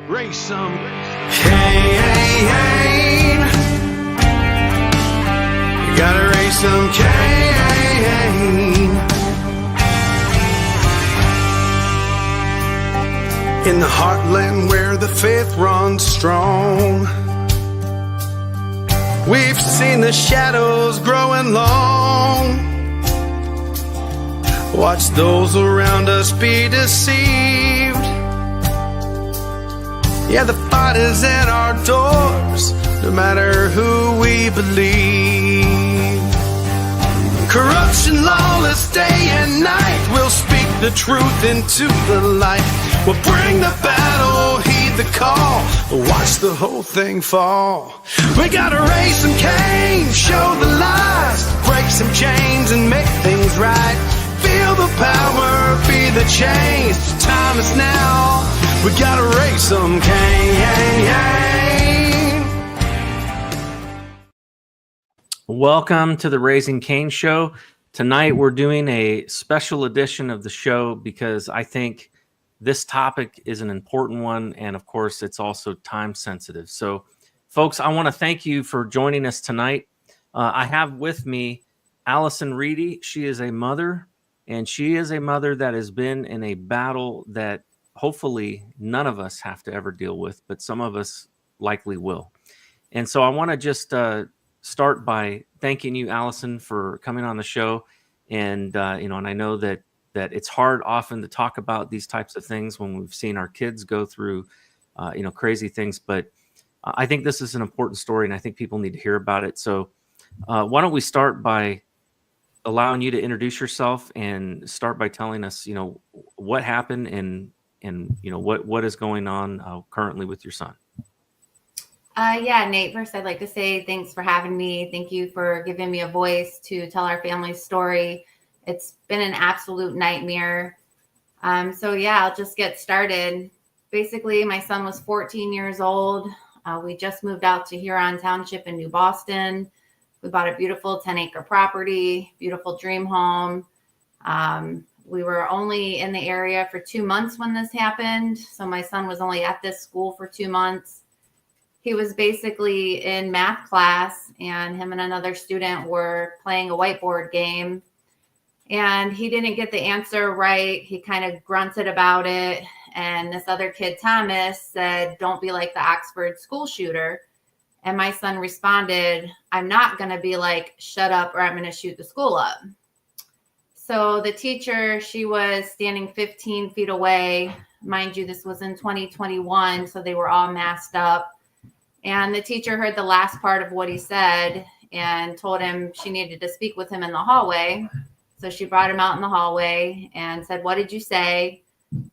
Raise some Cain. You gotta raise some Cain. In the heartland where the faith runs strong, we've seen the shadows growing long. Watch those around us be deceived. Yeah, the fight is at our doors, no matter who we believe. Corruption, lawless day and night, we'll speak the truth into the light. We'll bring the battle, heed the call, watch the whole thing fall. We gotta raise some Cain, show the lies, break some chains and make things right. Feel the power, be the change, time is now. We gotta raise some Cain. Welcome to the Raising Cain Show. Tonight we're doing a special edition of the show because I think this topic is an important one, and of course it's also time sensitive. So folks, I want to thank you for joining us tonight. I have with me Alison Reedy. She is a mother, and she is a mother that has been in a battle that hopefully none of us have to ever deal with, but some of us likely will. And so I want to just start by thanking you, Alison, for coming on the show. And and I know that it's hard often to talk about these types of things when we've seen our kids go through crazy things, but I think this is an important story, and I think people need to hear about it. So why don't we start by allowing you to introduce yourself and start by telling us, what happened and what is going on currently with your son. Yeah, Nate, first I'd like to say thanks for having me. Thank you for giving me a voice to tell our family's story. It's been an absolute nightmare. So yeah, I'll just get started. Basically, my son was 14 years old. We just moved out to Huron Township in New Boston. We bought a beautiful 10-acre property, beautiful dream home. We were only in the area for 2 months when this happened. So my son was only at this school for 2 months. He was basically in math class, and him and another student were playing a whiteboard game. And he didn't get the answer right. He kind of grunted about it. And this other kid, Thomas, said, "Don't be like the Oxford school shooter." And my son responded, "I'm not going to be like, shut up, or I'm going to shoot the school up." So the teacher, she was standing 15 feet away. Mind you, this was in 2021, so they were all masked up. And the teacher heard the last part of what he said and told him she needed to speak with him in the hallway. So she brought him out in the hallway and said, "What did you say?"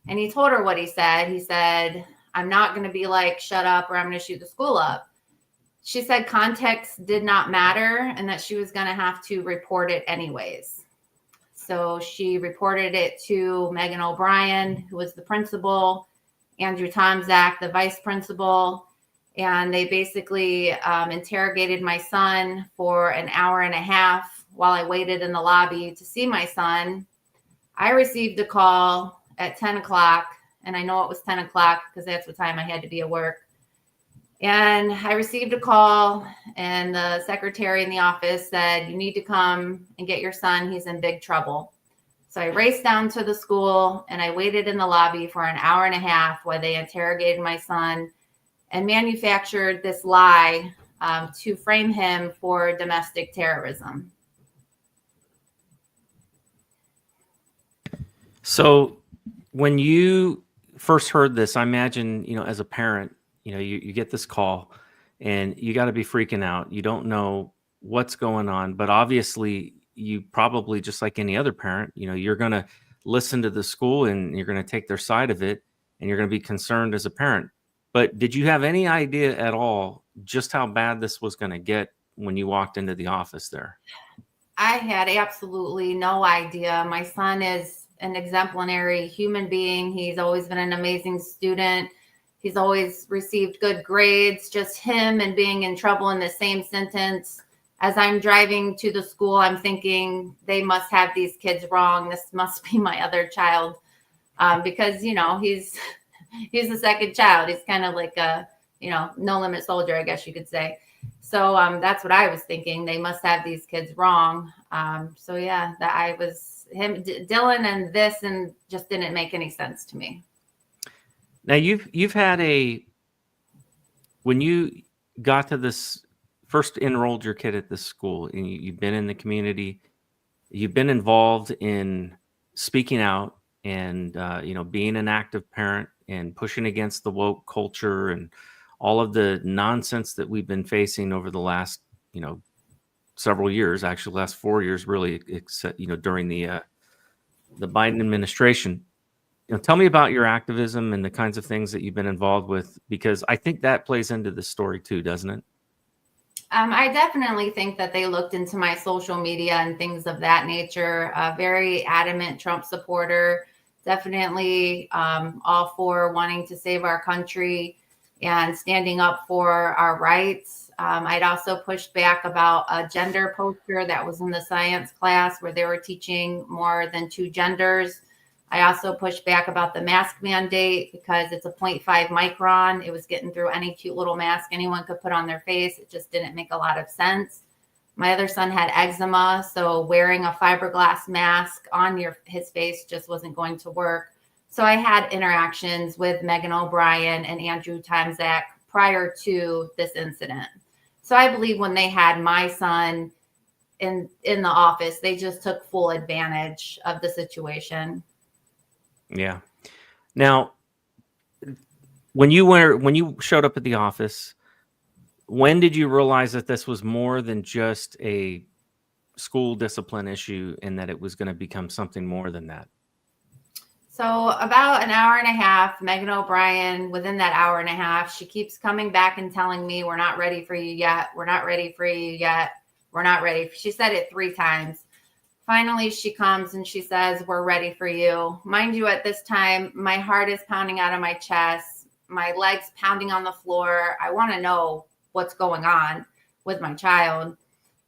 And he told her what he said. He said, "I'm not going to be like, shut up, or I'm going to shoot the school up." She said context did not matter and that she was going to have to report it anyways. So she reported it to Megan O'Brien, who was the principal, Andrew Tomzak, the vice principal, and they basically interrogated my son for an hour and a half while I waited in the lobby to see my son. I received a call at 10 o'clock, and I know it was 10 o'clock because that's what time I had to be at work. And I received a call, and the secretary in the office said, "You need to come and get your son. He's in big trouble." So I raced down to the school, and I waited in the lobby for an hour and a half while they interrogated my son and manufactured this lie to frame him for domestic terrorism. So when you first heard this, I imagine, as a parent, you get this call and you got to be freaking out. You don't know what's going on, but obviously you probably, just like any other parent, you're going to listen to the school and you're going to take their side of it, and you're going to be concerned as a parent. But did you have any idea at all just how bad this was going to get when you walked into the office there? I had absolutely no idea. My son is an exemplary human being. He's always been an amazing student. He's always received good grades. Just him and being in trouble in the same sentence. As I'm driving to the school, I'm thinking they must have these kids wrong. This must be my other child. Because, he's He's the second child. He's kind of like a, no limit soldier, I guess you could say. So that's what I was thinking. They must have these kids wrong. So yeah, that I was him, Dylan, and this, and just didn't make any sense to me. Now you've had when you got to this, first enrolled your kid at this school, and you've been in the community, you've been involved in speaking out and being an active parent and pushing against the woke culture and all of the nonsense that we've been facing over the last several years, actually last 4 years really, except during the Biden administration. Tell me about your activism and the kinds of things that you've been involved with, because I think that plays into the story too, doesn't it? I definitely think that they looked into my social media and things of that nature. A very adamant Trump supporter, definitely all for wanting to save our country and standing up for our rights. I'd also pushed back about a gender poster that was in the science class where they were teaching more than 2 genders. I also pushed back about the mask mandate because it's a 0.5 micron. It was getting through any cute little mask anyone could put on their face. It just didn't make a lot of sense. My other son had eczema, so wearing a fiberglass mask on his face just wasn't going to work. So I had interactions with Megan O'Brien and Andrew Tomczak prior to this incident. So I believe when they had my son in the office, they just took full advantage of the situation. Yeah. Now, when you showed up at the office, when did you realize that this was more than just a school discipline issue and that it was going to become something more than that? So about an hour and a half, Megan O'Brien, within that hour and a half, she keeps coming back and telling me, we're not ready for you yet. We're not ready for you yet. We're not ready. She said it 3 times. Finally, she comes and she says, we're ready for you. Mind you, at this time, my heart is pounding out of my chest, my legs pounding on the floor. I want to know what's going on with my child.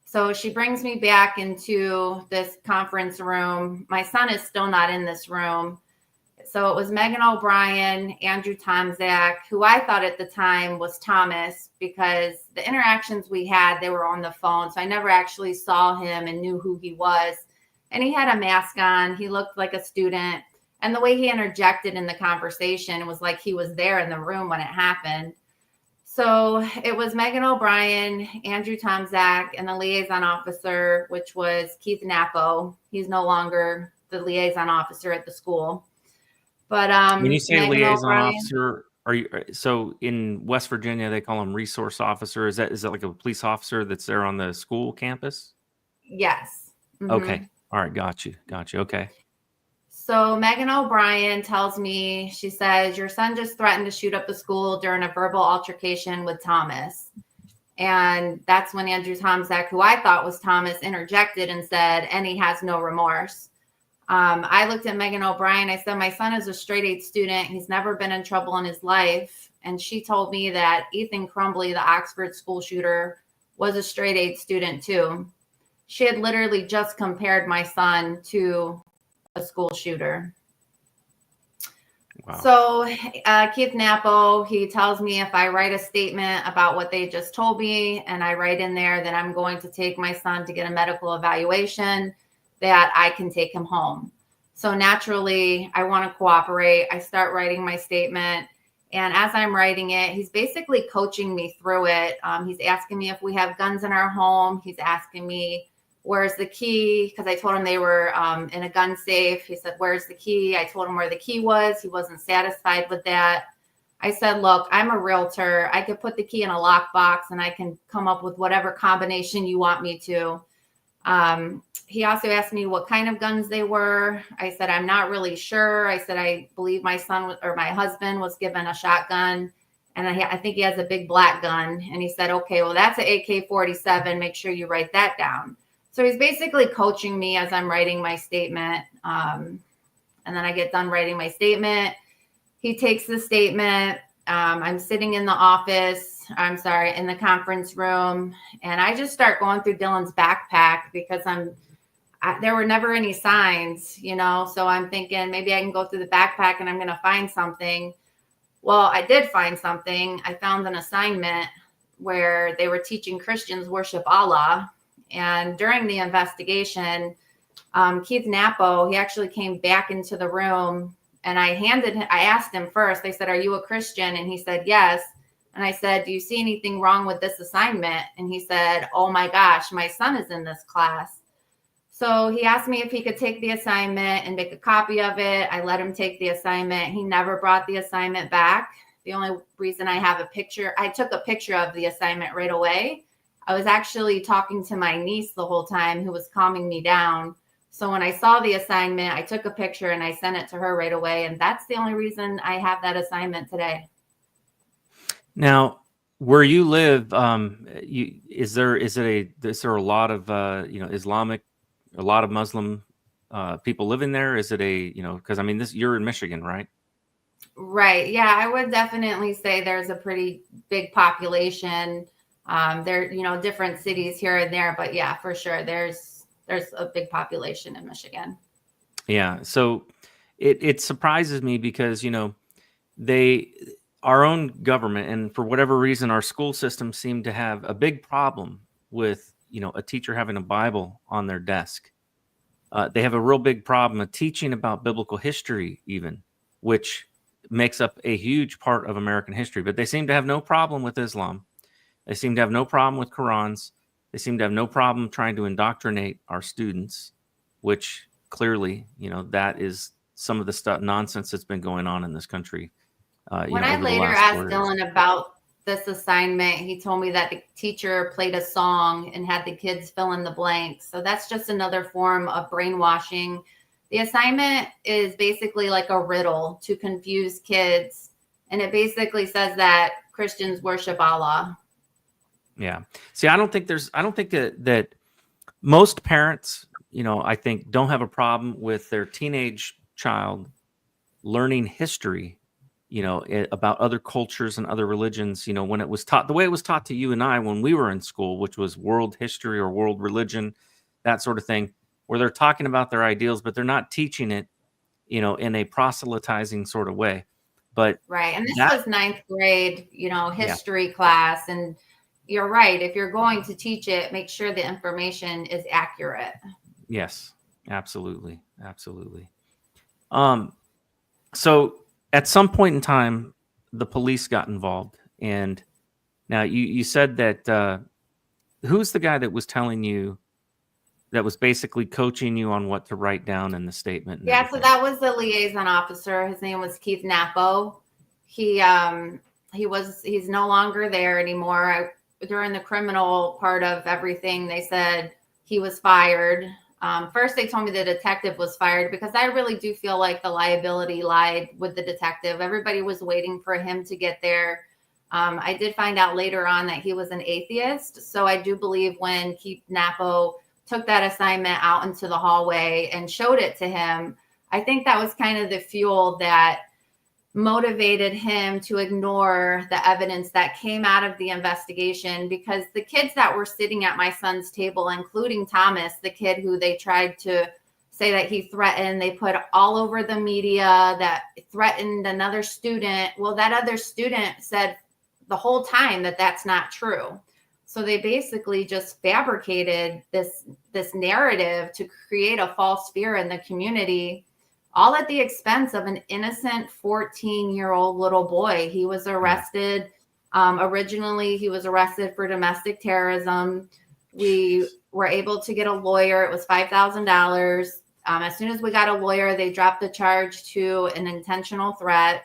So she brings me back into this conference room. My son is still not in this room. So it was Megan O'Brien, Andrew Tomczak, who I thought at the time was Thomas, because the interactions we had, they were on the phone. So I never actually saw him and knew who he was. And he had a mask on. He looked like a student. And the way he interjected in the conversation was like he was there in the room when it happened. So it was Megan O'Brien, Andrew Tomczak, and the liaison officer, which was Keith Napo. He's no longer the liaison officer at the school. But when you say Megan liaison O'Brien, officer, so in West Virginia they call them resource officer? Is that like a police officer that's there on the school campus? yes. Mm-hmm. Okay. All right. Got you. Okay. So Megan O'Brien tells me, she says, your son just threatened to shoot up the school during a verbal altercation with Thomas. And that's when Andrew Tomczak, who I thought was Thomas, interjected and said, and he has no remorse. I looked at Megan O'Brien. I said, my son is a straight A student. He's never been in trouble in his life. And she told me that Ethan Crumbley, the Oxford school shooter, was a straight A student too. She had literally just compared my son to a school shooter. Wow. So Keith Napo, he tells me if I write a statement about what they just told me, and I write in there that I'm going to take my son to get a medical evaluation, that I can take him home. So naturally, I want to cooperate. I start writing my statement. And as I'm writing it, he's basically coaching me through it. He's asking me if we have guns in our home. He's asking me, where's the key? Because I told him they were in a gun safe. He said, where's the key? I told him where the key was. He wasn't satisfied with that. I said, look, I'm a realtor. I could put the key in a lockbox and I can come up with whatever combination you want me to. He also asked me what kind of guns they were. I said, I'm not really sure. I said, I believe my son or my husband was given a shotgun, and I think he has a big black gun. And he said, okay, well, that's an AK-47. Make sure you write that down. So he's basically coaching me as I'm writing my statement. And then I get done writing my statement. He takes the statement. I'm sitting in the office. In the conference room. And I just start going through Dylan's backpack because there were never any signs, so I'm thinking maybe I can go through the backpack and I'm going to find something. Well, I did find something. I found an assignment where they were teaching Christians worship Allah. And during the investigation, Keith Napo, he actually came back into the room, and I asked him first, they said, "Are you a Christian?" And he said, "Yes." And I said, "Do you see anything wrong with this assignment?" And he said, "Oh my gosh, my son is in this class." So he asked me if he could take the assignment and make a copy of it. I let him take the assignment. He never brought the assignment back. The only reason I have a picture, I took a picture of the assignment right away. I was actually talking to my niece the whole time, who was calming me down. So when I saw the assignment, I took a picture and I sent it to her right away. And that's the only reason I have that assignment today. Now, where you live, is there a lot of Islamic, a lot of Muslim people living there? Is it because I mean, you're in Michigan, right? Right. Yeah, I would definitely say there's a pretty big population. There, different cities here and there, but yeah, for sure, there's a big population in Michigan. Yeah. So it surprises me because our own government, and for whatever reason, our school system seemed to have a big problem with a teacher having a Bible on their desk. They have a real big problem of teaching about biblical history, even, which makes up a huge part of American history. But they seem to have no problem with Islam. They seem to have no problem with Qurans. They seem to have no problem trying to indoctrinate our students, which clearly, that is some of the nonsense that's been going on in this country. When I later asked Dylan about this assignment, he told me that the teacher played a song and had the kids fill in the blanks. So that's just another form of brainwashing. The assignment is basically like a riddle to confuse kids. And it basically says that Christians worship Allah. Yeah. See, I don't think that most parents, I think, don't have a problem with their teenage child learning history, about other cultures and other religions, when it was taught the way it was taught to you and I when we were in school, which was world history or world religion, that sort of thing, where they're talking about their ideals, but they're not teaching it, in a proselytizing sort of way. But right. And this was 9th grade, history class. And you're right. If you're going to teach it, make sure the information is accurate. Yes, absolutely. Absolutely. So at some point in time, the police got involved. And now you said that, who's the guy that was telling you, that was basically coaching you on what to write down in the statement? Yeah, everything? So that was the liaison officer. His name was Keith Napo. He's no longer there anymore. During the criminal part of everything, they said he was fired. First, they told me the detective was fired because I really do feel like the liability lied with the detective. Everybody was waiting for him to get there. I did find out later on that he was an atheist. So I do believe when Keith Napo took that assignment out into the hallway and showed it to him, I think that was kind of the fuel that motivated him to ignore the evidence that came out of the investigation, because the kids that were sitting at my son's table, including Thomas, the kid who they tried to say that he threatened, they put all over the media that threatened another student. Well, that other student said the whole time that that's not true. So they basically just fabricated this narrative to create a false fear in the community, all at the expense of an innocent 14-year-old little boy. He was arrested. Originally, he was arrested for domestic terrorism. We were able to get a lawyer. It was $5,000. As soon as we got a lawyer, they dropped the charge to an intentional threat.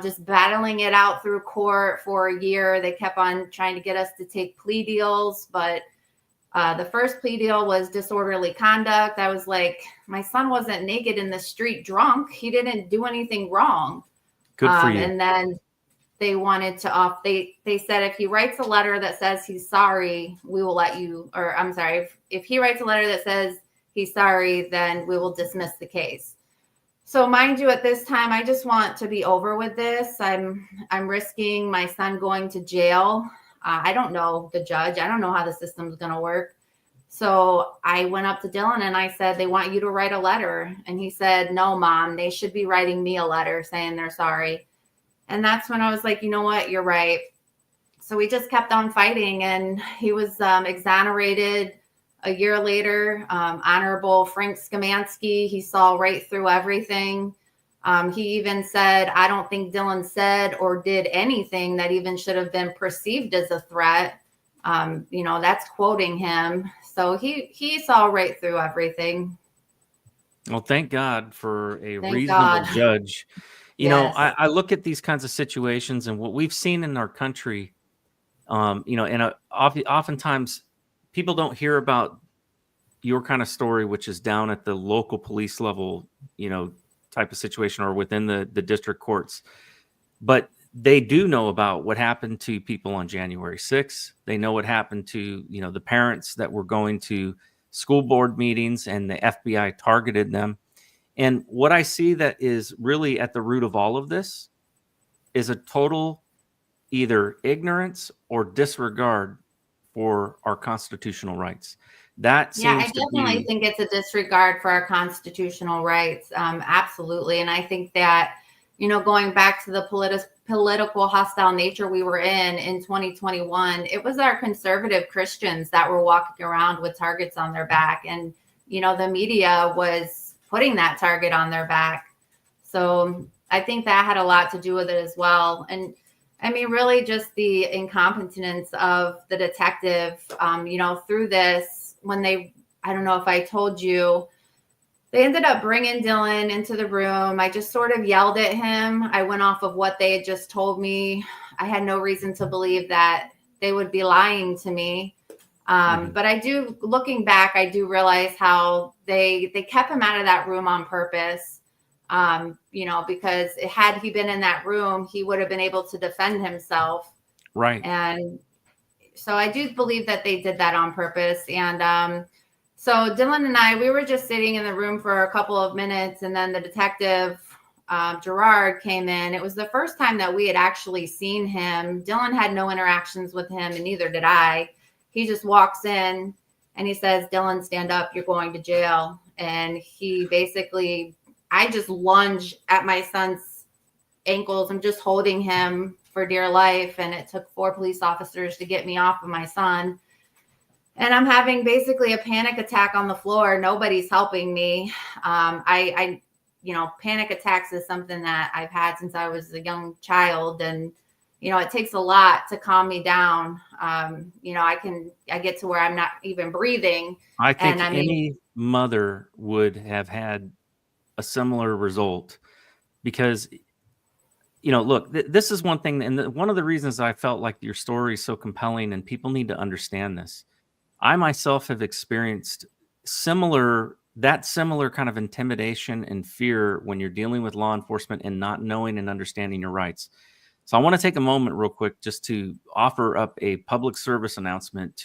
Just battling it out through court for a year. They kept on trying to get us to take plea deals, but the first plea deal was disorderly conduct. I was like, my son wasn't naked in the street drunk. He didn't do anything wrong. Good for you. And then they wanted to they said, if he writes a letter that says he's sorry, we will let you, or I'm sorry, if he writes a letter that says he's sorry, then we will dismiss the case. So mind you, at this time, I just want to be over with this. I'm risking my son going to jail. I don't know the judge. I don't know how the system's going to work. So I went up to Dylan and I said, they want you to write a letter. And he said, no, Mom, they should be writing me a letter saying they're sorry. And that's when I was like, you know what, you're right. So we just kept on fighting, and he was exonerated a year later. Honorable Frank Skamansky, he saw right through everything. He even said, I don't think Dylan said or did anything that even should have been perceived as a threat. That's quoting him. So he saw right through everything. Well, thank God for a Thank reasonable God. judge. Yes. I look at these kinds of situations and what we've seen in our country, and oftentimes people don't hear about your kind of story, which is down at the local police level, type of situation, or within the district courts. But they do know about what happened to people on January 6th. They know what happened to, the parents that were going to school board meetings and the FBI targeted them. And what I see that is really at the root of all of this is a total either ignorance or disregard for our constitutional rights. That Yeah, I seems to definitely be think it's a disregard for our constitutional rights. Absolutely. And I think that, going back to the political hostile nature we were in 2021, it was our conservative Christians that were walking around with targets on their back. And, the media was putting that target on their back. So I think that had a lot to do with it as well. And I mean, really just the incompetence of the detective, through this. When I don't know if I told you, they ended up bringing Dylan into the room. I just sort of yelled at him. I went off of what they had just told me. I had no reason to believe that they would be lying to me. But looking back, I do realize how they kept him out of that room on purpose. Because had he been in that room, he would have been able to defend himself. right. And so I do believe that they did that on purpose. And so Dylan and we were just sitting in the room for a couple of minutes, and then the detective, Gerard, came in. It was the first time that we had actually seen him. Dylan had no interactions with him, and neither did I. He just walks in and he says, Dylan, stand up. You're going to jail. And he basically, I just lunge at my son's ankles. I'm just holding him for dear life. And it took 4 police officers to get me off of my son. And I'm having basically a panic attack on the floor. Nobody's helping me. Panic attacks is something that I've had since I was a young child. And, it takes a lot to calm me down. I get to where I'm not even breathing. I think any mother would have had a similar result because, look, this is one thing. And one of the reasons I felt like your story is so compelling and people need to understand this. I myself have experienced similar kind of intimidation and fear when you're dealing with law enforcement and not knowing and understanding your rights. So I want to take a moment real quick just to offer up a public service announcement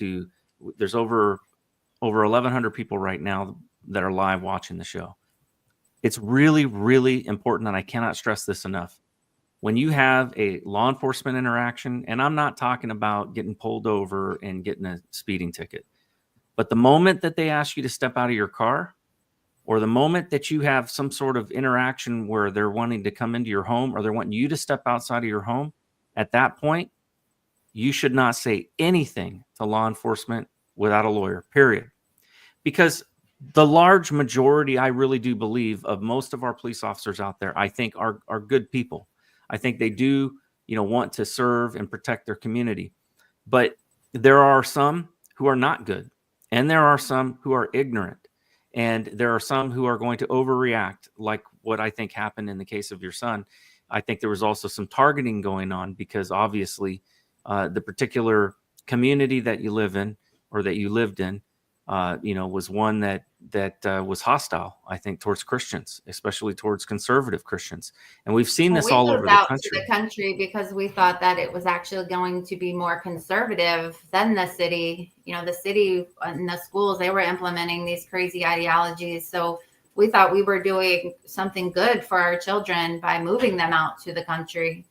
there's over 1,100 people right now that are live watching the show. It's really, really important, and I cannot stress this enough. When you have a law enforcement interaction, and I'm not talking about getting pulled over and getting a speeding ticket, but the moment that they ask you to step out of your car, or the moment that you have some sort of interaction where they're wanting to come into your home or they're wanting you to step outside of your home, at that point, you should not say anything to law enforcement without a lawyer, period. Because the large majority, I really do believe, of most of our police officers out there, I think are good people. I think they do, want to serve and protect their community. But there are some who are not good, and there are some who are ignorant. And there are some who are going to overreact, like what I think happened in the case of your son. I think there was also some targeting going on because obviously the particular community that you live in or that you lived in, was one that was hostile, I think, towards Christians, especially towards conservative Christians. And we've seen this all over the country. To the country because we thought that it was actually going to be more conservative than the city. The city and the schools, they were implementing these crazy ideologies. So we thought we were doing something good for our children by moving them out to the country.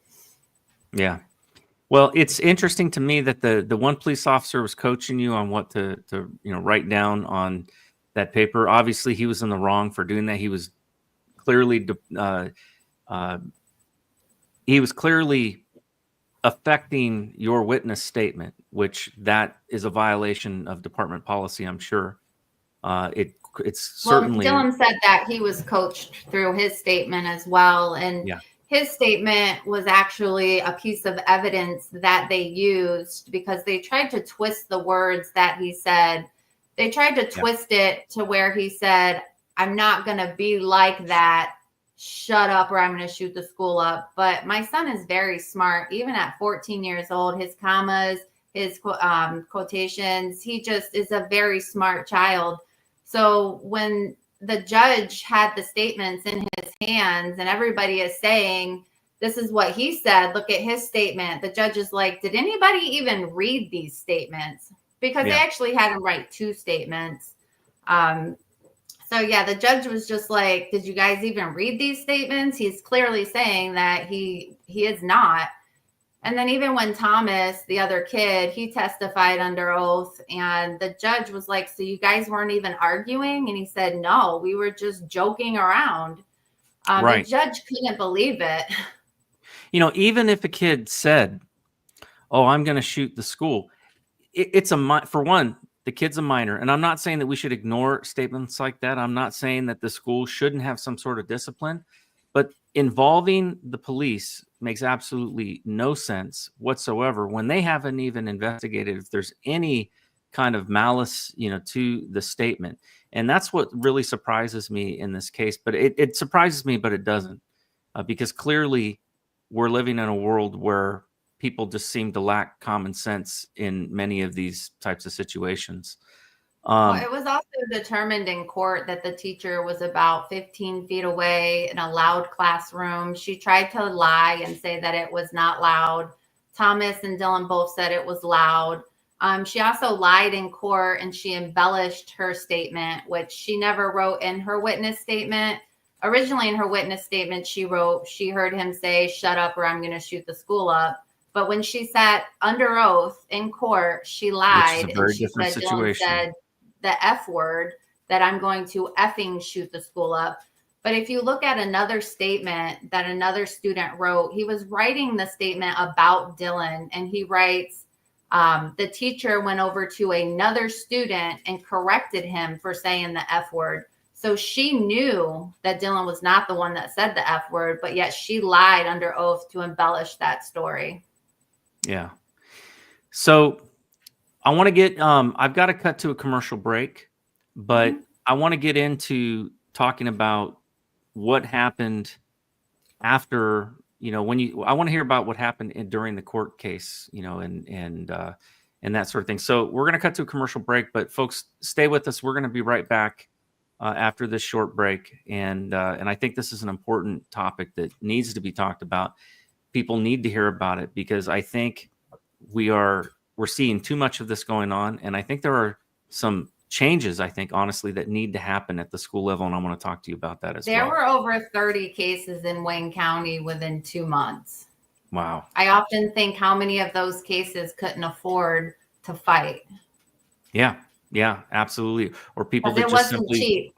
Yeah. Well, it's interesting to me that the one police officer was coaching you on what to write down on that paper. Obviously, he was in the wrong for doing that. He was clearly, he was clearly affecting your witness statement, which that is a violation of department policy, I'm sure. It's certainly. Well, Dylan said that he was coached through his statement as well. And Yeah. his statement was actually a piece of evidence that they used because they tried to twist the words that he said. They tried to twist it to where he said, I'm not going to be like that. Shut up or I'm going to shoot the school up. But my son is very smart. Even at 14 years old, his commas, his quotations, he just is a very smart child. So when the judge had the statements in his hands and everybody is saying, this is what he said, look at his statement, the judge is like, did anybody even read these statements? Because they actually had him write 2 statements. So yeah, the judge was just like, did you guys even read these statements? He's clearly saying that he is not. And then even when Thomas, the other kid, he testified under oath, and the judge was like, so you guys weren't even arguing? And he said, no, we were just joking around. Right. The judge couldn't believe it. Even if a kid said, oh, I'm going to shoot the school, for one, the kid's a minor. And I'm not saying that we should ignore statements like that. I'm not saying that the school shouldn't have some sort of discipline, but involving the police makes absolutely no sense whatsoever when they haven't even investigated if there's any kind of malice, to the statement. And that's what really surprises me in this case. But it surprises me, but it doesn't, because clearly we're living in a world where people just seem to lack common sense in many of these types of situations. Well, it was also determined in court that the teacher was about 15 feet away in a loud classroom. She tried to lie and say that it was not loud. Thomas and Dylan both said it was loud. She also lied in court and she embellished her statement, which she never wrote in her witness statement. Originally in her witness statement, she wrote, she heard him say, shut up or I'm going to shoot the school up. But when she sat under oath in court, she lied. And she said, Dylan said the F word, that I'm going to effing shoot the school up. But if you look at another statement that another student wrote, he was writing the statement about Dylan, and he writes, the teacher went over to another student and corrected him for saying the F word. So she knew that Dylan was not the one that said the F word, but yet she lied under oath to embellish that story. Yeah. So I want to get, I've got to cut to a commercial break, but I want to get into talking about what happened after, I want to hear about what happened during the court case, and that sort of thing. So we're going to cut to a commercial break, but folks, stay with us. We're going to be right back after this short break. And I think this is an important topic that needs to be talked about. People need to hear about it because I think we're seeing too much of this going on. And I think there are some changes, I think, honestly, that need to happen at the school level. And I want to talk to you about that as well. There were over 30 cases in Wayne County within 2 months. Wow. I often think how many of those cases couldn't afford to fight. Yeah, absolutely. Or people that it just wasn't simply cheap.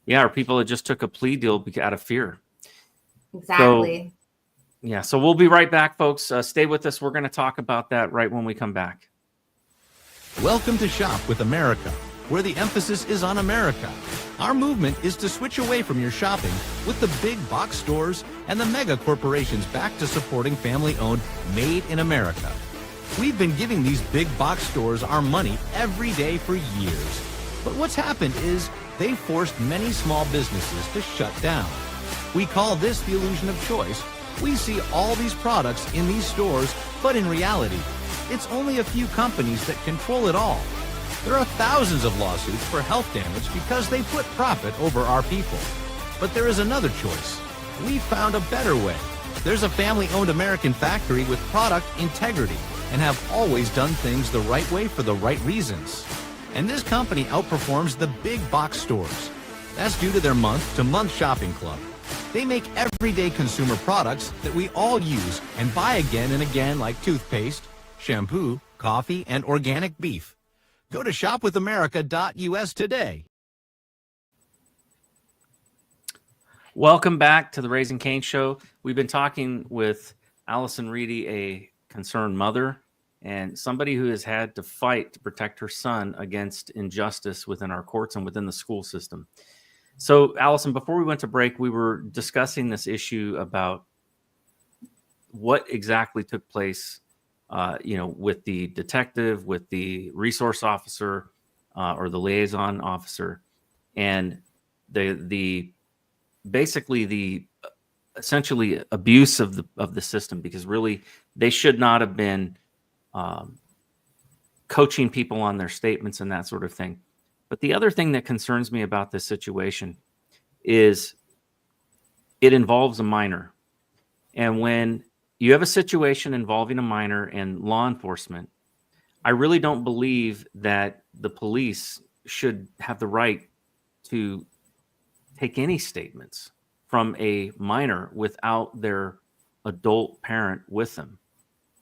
Yeah, or people that just took a plea deal out of fear. Exactly. So we'll be right back, folks. Stay with us. We're going to talk about that right when we come back. Welcome to Shop with America, where the emphasis is on America. Our movement is to switch away from your shopping with the big box stores and the mega corporations back to supporting family-owned, made in America. We've been giving these big box stores our money every day for years. But what's happened is they've forced many small businesses to shut down. We call this the illusion of choice. We see all these products in these stores, but in reality, it's only a few companies that control it all. There are thousands of lawsuits for health damage because they put profit over our people. But there is another choice. We found a better way. There's a family-owned American factory with product integrity and have always done things the right way for the right reasons. And this company outperforms the big box stores. That's due to their month-to-month shopping club. They make everyday consumer products that we all use and buy again and again, like toothpaste, shampoo, coffee, and organic beef. Go to shopwithamerica.us today. Welcome back to the Raising Cain Show. We've been talking with Alison Reedy a concerned mother and somebody who has had to fight to protect her son against injustice within our courts and within the school system. So, Allison, before we went to break, we were discussing this issue about what exactly took place, with the detective, with the resource officer, or the liaison officer, and the basically the essentially abuse of the system, because really they should not have been coaching people on their statements and that sort of thing. But the other thing that concerns me about this situation is it involves a minor. And when you have a situation involving a minor and law enforcement, I really don't believe that the police should have the right to take any statements from a minor without their adult parent with them,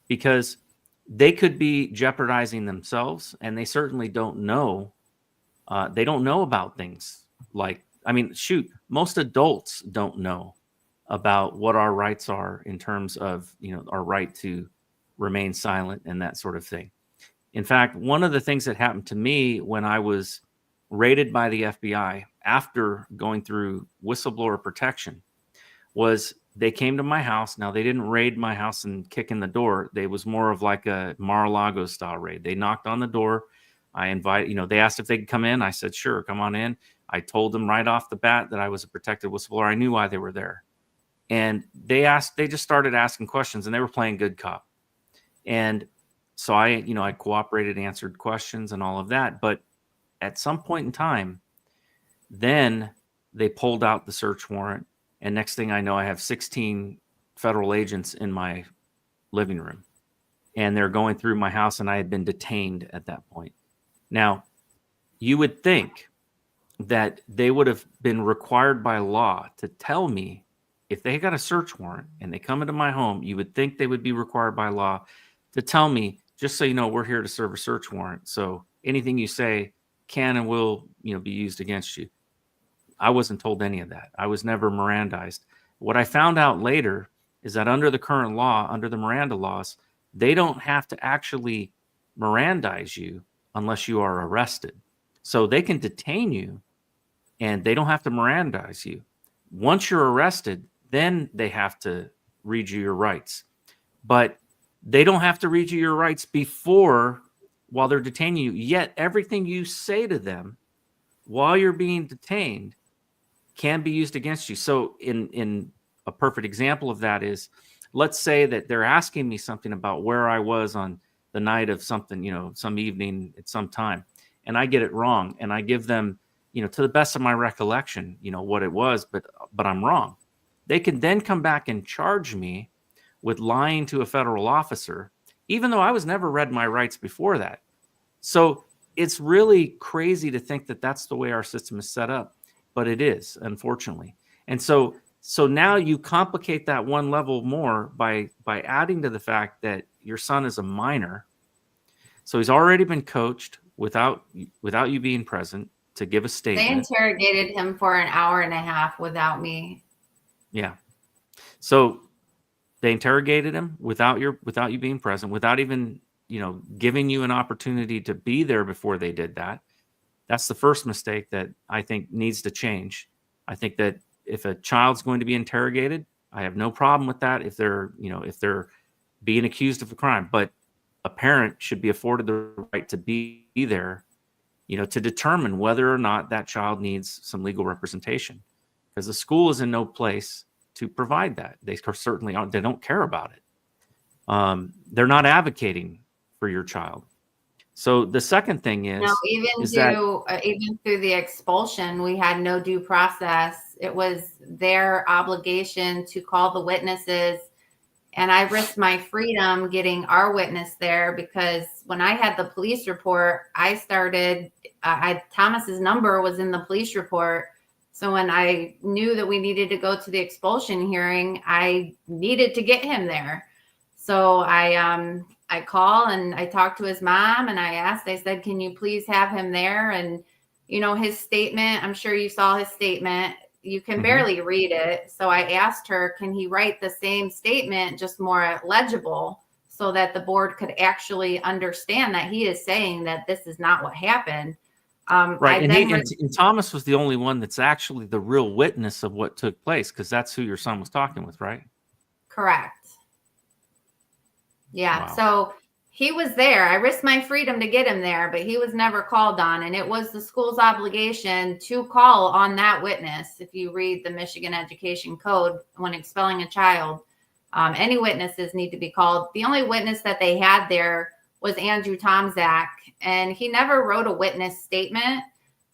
because they could be jeopardizing themselves, and they certainly don't know. They don't know about things like, shoot, most adults don't know about what our rights are in terms of, our right to remain silent and that sort of thing. In fact, one of the things that happened to me when I was raided by the FBI after going through whistleblower protection was they came to my house. Now, they didn't raid my house and kick in the door. They was more of like a Mar-a-Lago style raid. They knocked on the door. They asked if they could come in. I said, sure, come on in. I told them right off the bat that I was a protected whistleblower. I knew why they were there. And they just started asking questions, and they were playing good cop. And so I cooperated, answered questions and all of that. But at some point in time, then they pulled out the search warrant. And next thing I know, I have 16 federal agents in my living room, and they're going through my house, and I had been detained at that point. Now, you would think that they would have been required by law to tell me if they got a search warrant and they come into my home. You would think they would be required by law to tell me, just so you know, we're here to serve a search warrant. So anything you say can and will, be used against you. I wasn't told any of that. I was never Mirandized. What I found out later is that under the current law, under the Miranda laws, they don't have to actually Mirandize you unless you are arrested. So they can detain you and they don't have to Mirandize you. Once you're arrested, then they have to read you your rights. But they don't have to read you your rights while they're detaining you. Yet everything you say to them while you're being detained can be used against you. So in a perfect example of that is, let's say that they're asking me something about where I was on the night of something, some evening at some time, and I get it wrong, and I give them, to the best of my recollection, what it was, but I'm wrong. They can then come back and charge me with lying to a federal officer, even though I was never read my rights before that. So it's really crazy to think that that's the way our system is set up, but it is, unfortunately. And so now you complicate that one level more by adding to the fact that your son is a minor. So he's already been coached without you being present to give a statement. They interrogated him for an hour and a half without me. Yeah. So they interrogated him without you being present, without even, giving you an opportunity to be there before they did that. That's the first mistake that I think needs to change. I think that if a child's going to be interrogated, I have no problem with that if they're being accused of a crime, but a parent should be afforded the right to be there, to determine whether or not that child needs some legal representation, because the school is in no place to provide that. They certainly aren't. They don't care about it. They're not advocating for your child. So the second thing is, even through the expulsion, we had no due process. It was their obligation to call the witnesses. And I risked my freedom getting our witness there, because when I had the police report, Thomas's number was in the police report. So when I knew that we needed to go to the expulsion hearing, I needed to get him there. So I call and I talked to his mom, and I said, can you please have him there? And, his statement, I'm sure you saw his statement. you can barely read it. So I asked her, can he write the same statement, just more legible, so that the board could actually understand that he is saying that this is not what happened. Right. And Thomas was the only one that's actually the real witness of what took place, because that's who your son was talking with, right? Correct. Yeah. Wow. So he was there. I risked my freedom to get him there, but he was never called on. And it was the school's obligation to call on that witness. If you read the Michigan Education Code, when expelling a child, any witnesses need to be called. The only witness that they had there was Andrew Tomczak, and he never wrote a witness statement,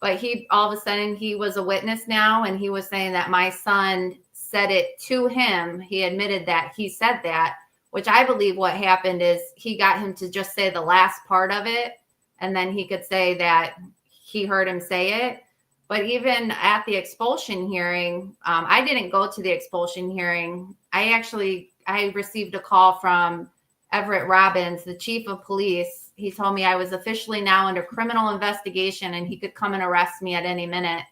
but he, all of a sudden, he was a witness now, and he was saying that my son said it to him. He admitted that he said that, which I believe what happened is he got him to just say the last part of it, and then he could say that he heard him say it. But even at the expulsion hearing, I didn't go to the expulsion hearing. I received a call from Everett Robbins, the chief of police. He told me I was officially now under criminal investigation and he could come and arrest me at any minute.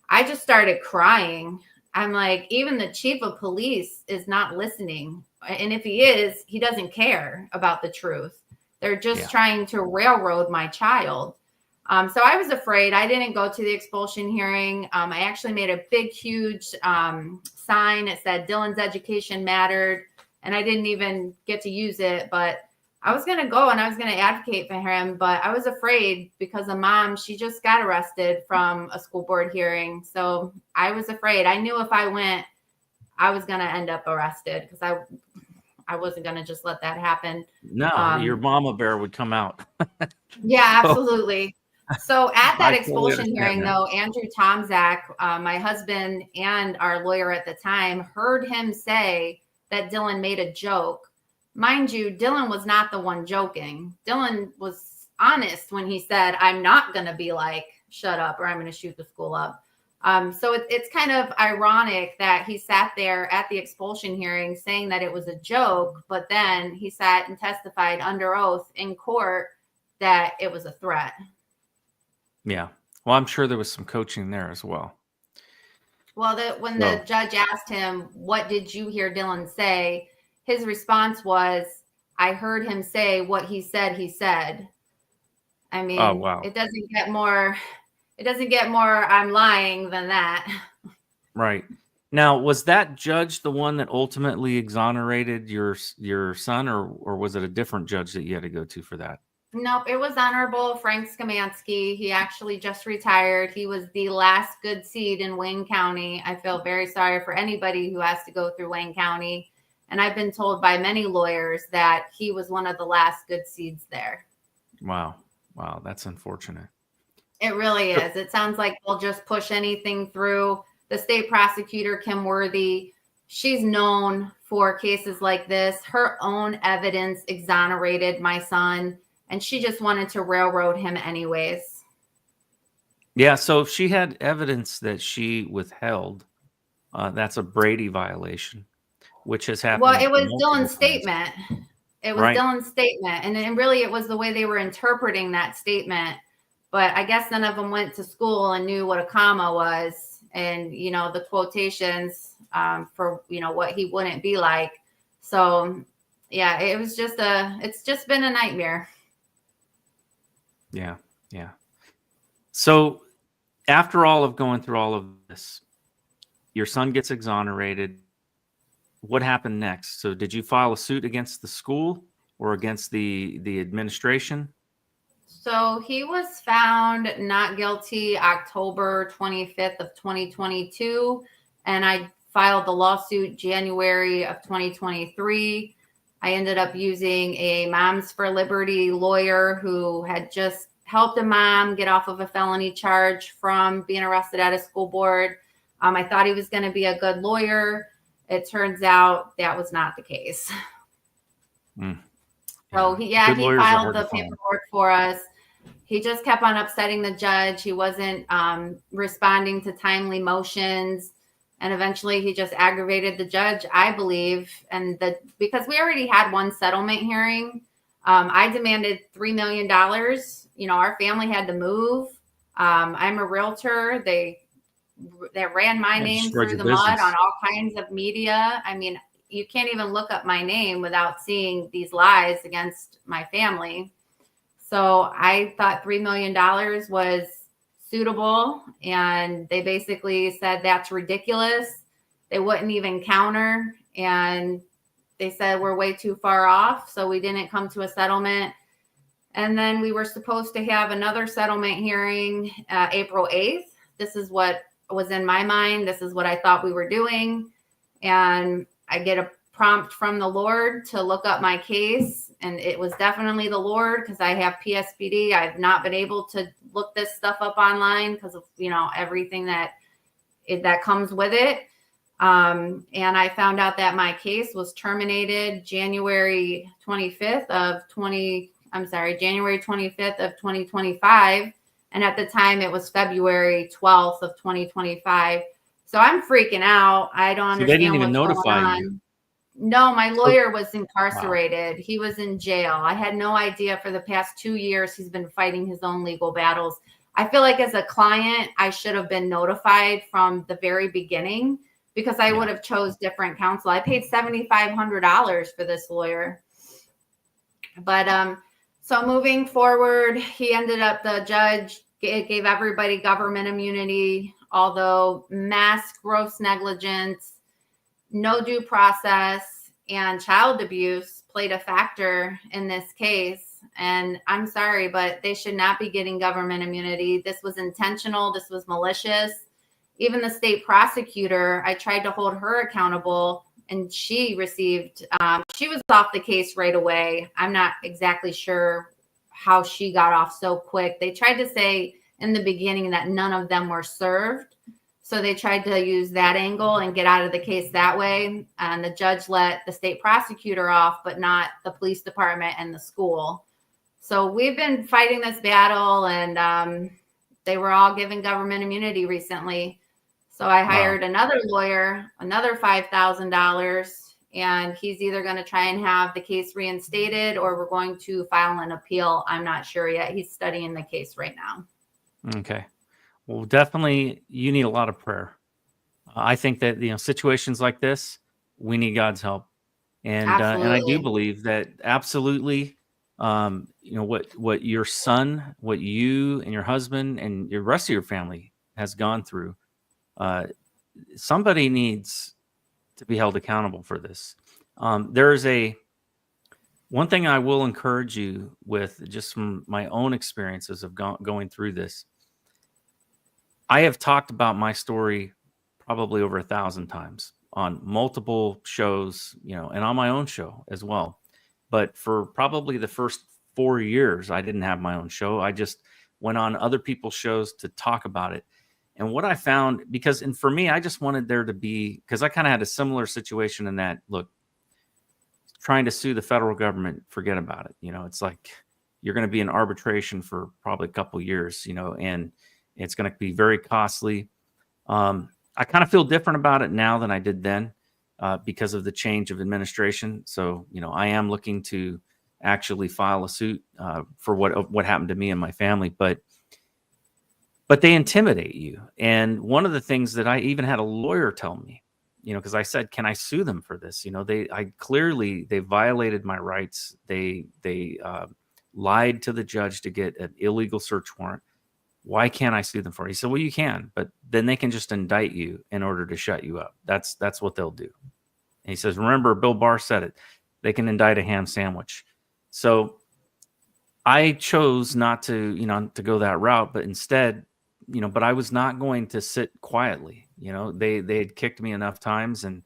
I just started crying. I'm like, even the chief of police is not listening. And if he is, he doesn't care about the truth. They're just trying to railroad my child. So I was afraid. I didn't go to the expulsion hearing. I actually made a big, huge sign. It said Dylan's education mattered. And I didn't even get to use it. But I was going to go and I was going to advocate for him. But I was afraid because a mom, she just got arrested from a school board hearing. So I was afraid. I knew if I went, I was going to end up arrested because I wasn't going to just let that happen. No, your mama bear would come out. Yeah, absolutely. So at that expulsion totally hearing, though, Andrew Tomczak, my husband and our lawyer at the time, heard him say that Dylan made a joke. Mind you, Dylan was not the one joking. Dylan was honest when he said, I'm not going to be like, shut up, or I'm going to shoot the school up. So it's kind of ironic that he sat there at the expulsion hearing saying that it was a joke, but then he sat and testified under oath in court that it was a threat. Yeah. Well, I'm sure there was some coaching there as well. Well, when the judge asked him, what did you hear Dylan say? His response was, I heard him say what he said. I mean, oh, wow. It doesn't get more I'm lying than that. Right. Now, was that judge the one that ultimately exonerated your son, or was it a different judge that you had to go to for that? Nope, it was Honorable Frank Skamansky. He actually just retired. He was the last good seed in Wayne County. I feel very sorry for anybody who has to go through Wayne County. And I've been told by many lawyers that he was one of the last good seeds there. Wow. Wow, that's unfortunate. It really is. It sounds like they'll just push anything through. The state prosecutor, Kim Worthy, she's known for cases like this. Her own evidence exonerated my son, and she just wanted to railroad him anyways. Yeah, so if she had evidence that she withheld, that's a Brady violation, which has happened. Well, it was Dylan's statement. It was Dylan's statement. And really, it was the way they were interpreting that statement. But I guess none of them went to school and knew what a comma was. And, the quotations for, what he wouldn't be like. So, yeah, it's just been a nightmare. Yeah. Yeah. So after all of going through all of this, your son gets exonerated. What happened next? So did you file a suit against the school or against the administration? So he was found not guilty October 25th of 2022. And I filed the lawsuit January of 2023. I ended up using a Moms for Liberty lawyer who had just helped a mom get off of a felony charge from being arrested at a school board. I thought he was going to be a good lawyer. It turns out that was not the case. So he filed the paperwork for us. He just kept on upsetting the judge. He wasn't responding to timely motions. And eventually he just aggravated the judge, I believe. And because we already had one settlement hearing, I demanded $3 million. Our family had to move. I'm a realtor. that ran my Yeah, name destroyed through your the mud business. on all kinds of media. I mean, you can't even look up my name without seeing these lies against my family. So I thought $3 million was suitable. And they basically said that's ridiculous. They wouldn't even counter. And they said we're way too far off. So we didn't come to a settlement. And then we were supposed to have another settlement hearing April 8th. This is what was in my mind. This is what I thought we were doing. And I get a prompt from the Lord to look up my case. And it was definitely the Lord because I have PSPD. I've not been able to look this stuff up online because of, everything that comes with it. And I found out that my case was terminated January 25th of 2025. And at the time it was February 12th of 2025. So I'm freaking out. I don't So they didn't understand even what's going notify on. you. No, my lawyer was incarcerated. Wow. He was in jail. I had no idea for the past 2 years he's been fighting his own legal battles. I feel like as a client, I should have been notified from the very beginning because I would have chose different counsel. I paid $7,500 for this lawyer. But so moving forward, the judge gave everybody government immunity, although mass gross negligence, no due process, and child abuse played a factor in this case. And I'm sorry, but they should not be getting government immunity. This was intentional. This was malicious. Even the state prosecutor, I tried to hold her accountable, and she received, she was off the case right away. I'm not exactly sure how she got off so quick. They tried to say in the beginning that none of them were served. So they tried to use that angle and get out of the case that way. And the judge let the state prosecutor off, but not the police department and the school. So we've been fighting this battle, and they were all given government immunity recently. So I hired another lawyer, another $5,000, and he's either going to try and have the case reinstated or we're going to file an appeal. I'm not sure yet. He's studying the case right now. Okay. Well, definitely you need a lot of prayer. I think that, situations like this, we need God's help. And I do believe that absolutely, what your son, what you and your husband and your rest of your family has gone through, somebody needs to be held accountable for this. There's one thing I will encourage you with, just from my own experiences of going through this. I have talked about my story probably over 1,000 times on multiple shows, and on my own show as well. But for probably the first 4 years, I didn't have my own show. I just went on other people's shows to talk about it. And what I found, and for me, I just wanted there to be, because I kind of had a similar situation in that, look, trying to sue the federal government, forget about it. It's like you're going to be in arbitration for probably a couple of years, and it's going to be very costly. I kind of feel different about it now than I did then because of the change of administration. So, I am looking to actually file a suit for what happened to me and my family. But they intimidate you. And one of the things that I even had a lawyer tell me, because I said, can I sue them for this? They violated my rights. They lied to the judge to get an illegal search warrant. Why can't I sue them for it? He said, well, you can, but then they can just indict you in order to shut you up. That's what they'll do. And he says, remember, Bill Barr said it. They can indict a ham sandwich. So I chose not to, to go that route, but instead, but I was not going to sit quietly. They had kicked me enough times, and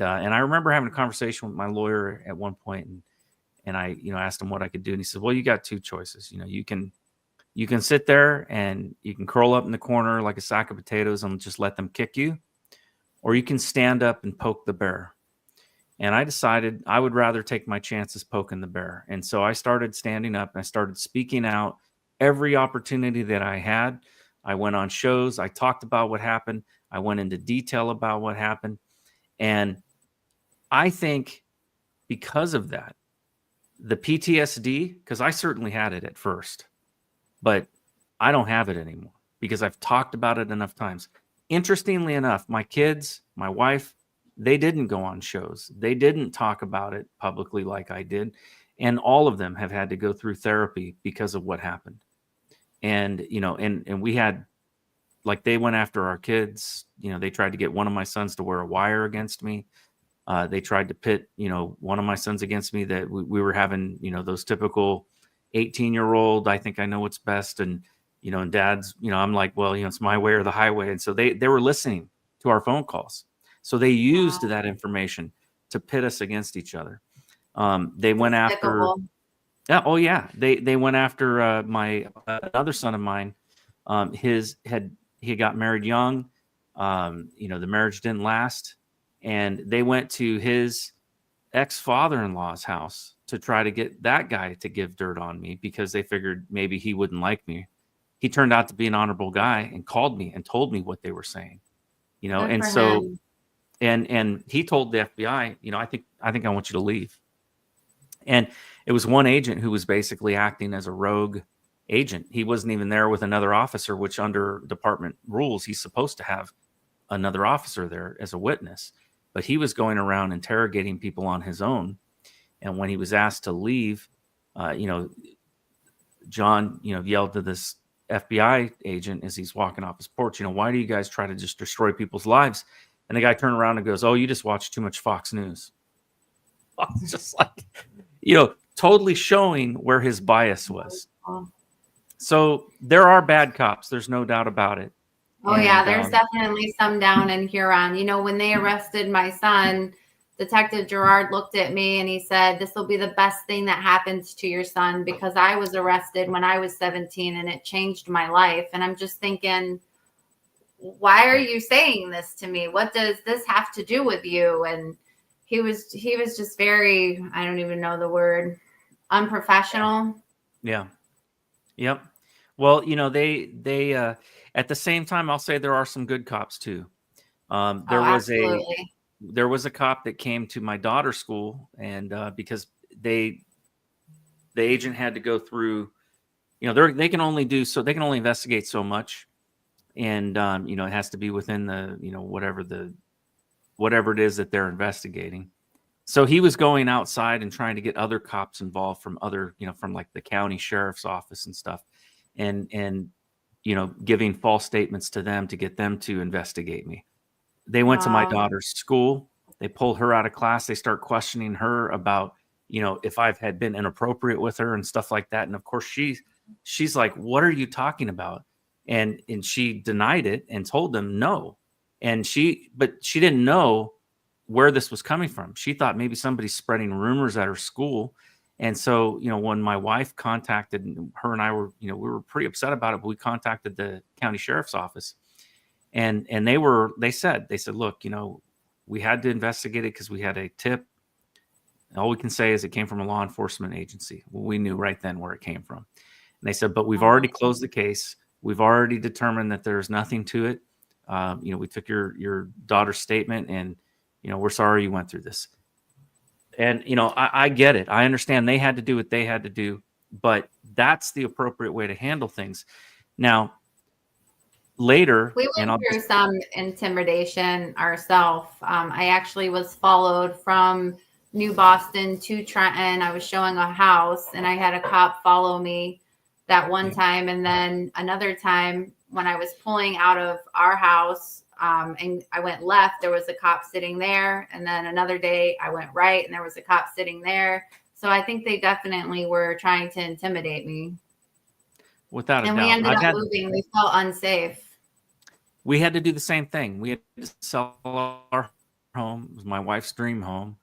I remember having a conversation with my lawyer at one point, and I, asked him what I could do, and he said, well, you got two choices. You can sit there and you can curl up in the corner like a sack of potatoes and just let them kick you, or you can stand up and poke the bear. And I decided I would rather take my chances poking the bear. And so I started standing up and I started speaking out every opportunity that I had. I went on shows. I talked about what happened. I went into detail about what happened. And I think because of that, the PTSD, because I certainly had it at first, but I don't have it anymore because I've talked about it enough times. interestingly enough, my kids, my wife, they didn't go on shows. They didn't talk about it publicly like I did. And all of them have had to go through therapy because of what happened. And, and we had, like, they went after our kids. They tried to get one of my sons to wear a wire against me. They tried to pit, one of my sons against me, that we were having, those typical 18-year-old, I think I know what's best. And, and dad's, I'm like, well, it's my way or the highway. And so they were listening to our phone calls. So they used that information to pit us against each other. They went after, yeah. Oh yeah. They went after my another son of mine. He got married young. The marriage didn't last, and they went to his ex-father-in-law's house to try to get that guy to give dirt on me because they figured maybe he wouldn't like me. He turned out to be an honorable guy and called me and told me what they were saying. And so him. And he told the FBI, I think I want you to leave. And it was one agent who was basically acting as a rogue agent. He wasn't even there with another officer, which under department rules, he's supposed to have another officer there as a witness. But he was going around interrogating people on his own. And when he was asked to leave, John, yelled to this FBI agent as he's walking off his porch, why do you guys try to just destroy people's lives? And the guy turned around and goes, oh, you just watch too much Fox News. Just like, totally showing where his bias was. So there are bad cops. There's no doubt about it. Oh, yeah, there's definitely some down in Huron. When they arrested my son, Detective Gerard looked at me and he said, this will be the best thing that happens to your son, because I was arrested when I was 17 and it changed my life. And I'm just thinking, why are you saying this to me? What does this have to do with you? And he was just very, I don't even know the word, unprofessional. Yeah. Yep. Well, they at the same time, I'll say there are some good cops too. There was a cop that came to my daughter's school, and because the agent had to go through, they can only investigate so much, and it has to be within the whatever it is that they're investigating. So he was going outside and trying to get other cops involved from other, from like the county sheriff's office and stuff, and giving false statements to them to get them to investigate me. They went to my daughter's school. They pulled her out of class. They start questioning her about, if I've had been inappropriate with her and stuff like that. And of course she's like, what are you talking about? And she denied it and told them no. But she didn't know where this was coming from. She thought maybe somebody's spreading rumors at her school. And so, when my wife contacted her, and I were, we were pretty upset about it, but we contacted the county sheriff's office, and they said, look, we had to investigate it because we had a tip. All we can say is it came from a law enforcement agency. Well, we knew right then where it came from. And they said, but we've already closed the case. We've already determined that there's nothing to it. We took your daughter's statement, and, we're sorry you went through this. And, I get it. I understand they had to do what they had to do, but that's the appropriate way to handle things. Now, later, we went through some intimidation ourselves. I actually was followed from New Boston to Trenton. I was showing a house, and I had a cop follow me that one time. And then another time when I was pulling out of our house, and I went left, there was a cop sitting there. And then another day I went right, and there was a cop sitting there. So I think they definitely were trying to intimidate me. Without a doubt. And we ended up moving. We felt unsafe. We had to do the same thing. We had to sell our home. It was my wife's dream home.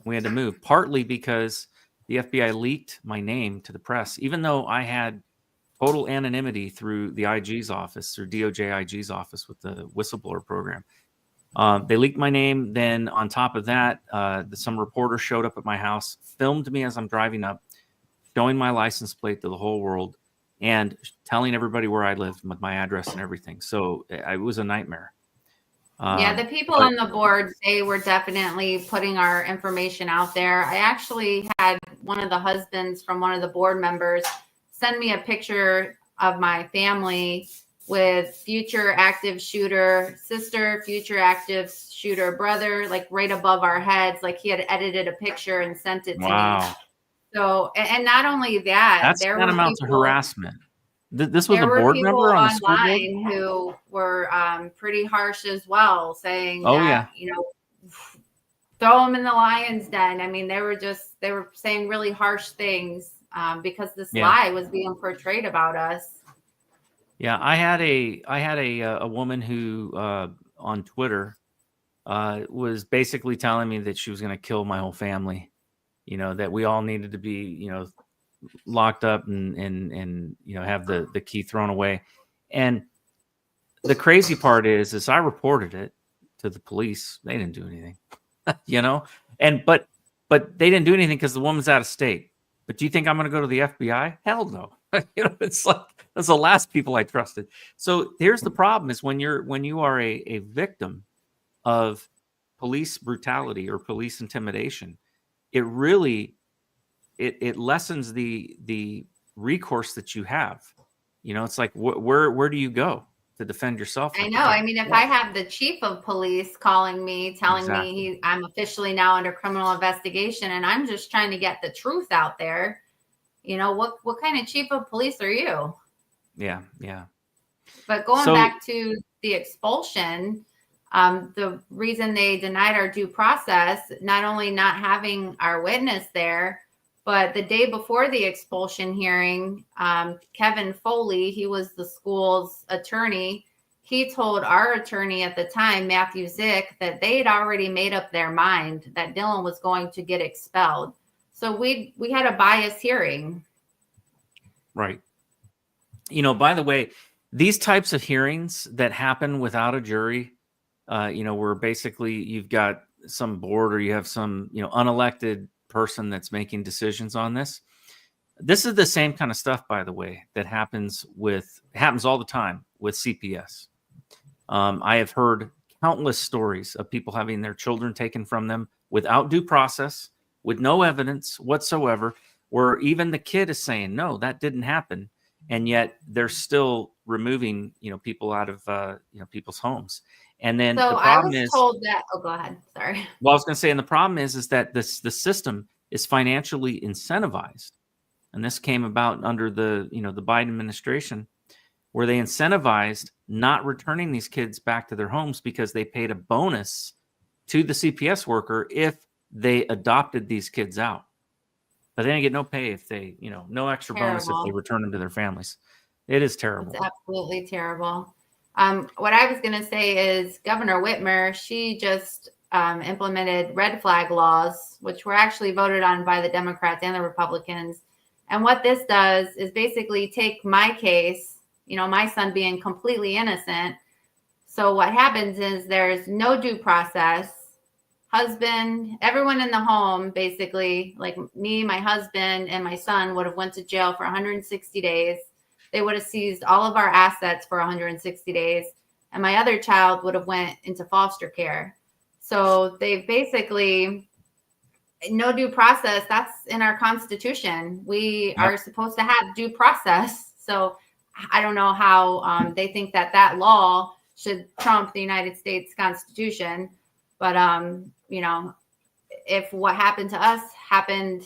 We had to move, partly because the FBI leaked my name to the press, even though I had total anonymity through the IG's office, through DOJ IG's office with the whistleblower program. They leaked my name. Then on top of that, some reporter showed up at my house, filmed me as I'm driving up, showing my license plate to the whole world, and telling everybody where I lived with my address and everything. So it was a nightmare. The people on the board, they were definitely putting our information out there. I actually had one of the husbands from one of the board members send me a picture of my family with future active shooter sister, future active shooter brother, like right above our heads. Like he had edited a picture and sent it to me. Wow. So, and not only that, That's there were tantamount to people, harassment. This was a there were board people member on the school board? online who were pretty harsh as well, saying Oh, that, yeah. you know, throw them in the lion's den. I mean, they were saying really harsh things because this lie was being portrayed about us. Yeah, I had a woman who on Twitter was basically telling me that she was going to kill my whole family. You know, that we all needed to be, you know, locked up and you know, have the key thrown away. And the crazy part is I reported it to the police. They didn't do anything, you know, but they didn't do anything because the woman's out of state. But do you think I'm going to go to the FBI? Hell no. You know, it's like, that's the last people I trusted. So here's the problem: is when you are a victim of police brutality or police intimidation, it really it lessens the recourse that you have. You know, it's like where do you go to defend yourself? I know. I mean, if I have the chief of police calling me, telling me I'm officially now under criminal investigation, and I'm just trying to get the truth out there, you know, what kind of chief of police are you? Yeah. But going back to the expulsion, the reason they denied our due process, not only not having our witness there, but the day before the expulsion hearing, Kevin Foley, he was the school's attorney. He told our attorney at the time, Matthew Zick, that they had already made up their mind that Dylan was going to get expelled. So we had a biased hearing. Right. You know, by the way, these types of hearings that happen without a jury, you know, where basically you've got some board or you have some, you know, unelected person that's making decisions on this. This is the same kind of stuff, by the way, that happens all the time with CPS. I have heard countless stories of people having their children taken from them without due process, with no evidence whatsoever, where even the kid is saying, no, that didn't happen. And yet they're still removing, you know, people out of, you know, people's homes. And then So the problem I was told that, oh, go ahead. Sorry. Well, I was going to say, and the problem is that the system is financially incentivized. And this came about under the, you know, the Biden administration, where they incentivized not returning these kids back to their homes because they paid a bonus to the CPS worker if they adopted these kids out. But they didn't get no pay if they, you know, no extra bonus if they return them to their families. It is terrible. It's absolutely terrible. What I was going to say is Governor Whitmer, she just implemented red flag laws, which were actually voted on by the Democrats and the Republicans. And what this does is basically take my case, you know, my son being completely innocent. So what happens is there's no due process. Husband, everyone in the home, basically, like me, my husband, and my son would have went to jail for 160 days. They would have seized all of our assets for 160 days. And my other child would have went into foster care. So they basically, no due process. That's in our Constitution. We are supposed to have due process. So I don't know how they think that law should trump the United States Constitution. But, you know, if what happened to us happened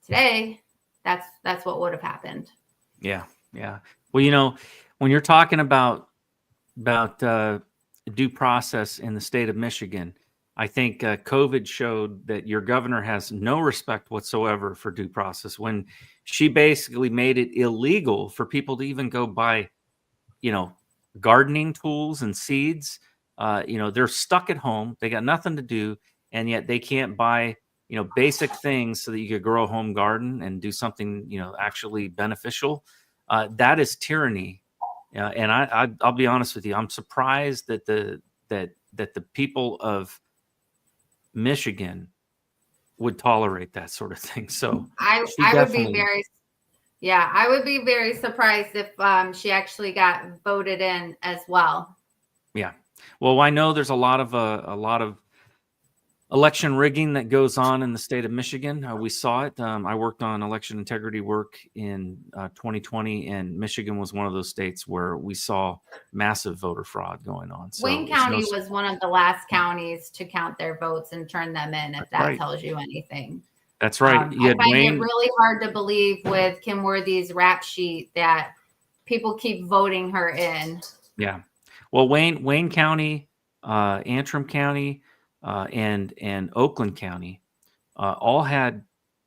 today, that's what would have happened. Yeah. Well, you know, when you're talking about due process in the state of Michigan, I think COVID showed that your governor has no respect whatsoever for due process when she basically made it illegal for people to even go buy, you know, gardening tools and seeds. You know, they're stuck at home. They got nothing to do. And yet they can't buy, you know, basic things so that you could grow a home garden and do something, you know, actually beneficial. That is tyranny. And I'll be honest with you. I'm surprised that the people of Michigan would tolerate that sort of thing. So I would be very surprised if she actually got voted in as well. Yeah. Well, I know there's a lot of election rigging that goes on in the state of Michigan. We saw it. I worked on election integrity work in 2020, and Michigan was one of those states where we saw massive voter fraud going on. So Wayne County was one of the last counties to count their votes and turn them in, if that tells you anything. That's right. I find it really hard to believe with Kim Worthy's rap sheet that people keep voting her in. Yeah. Well, Wayne County, Antrim County, and Oakland County all had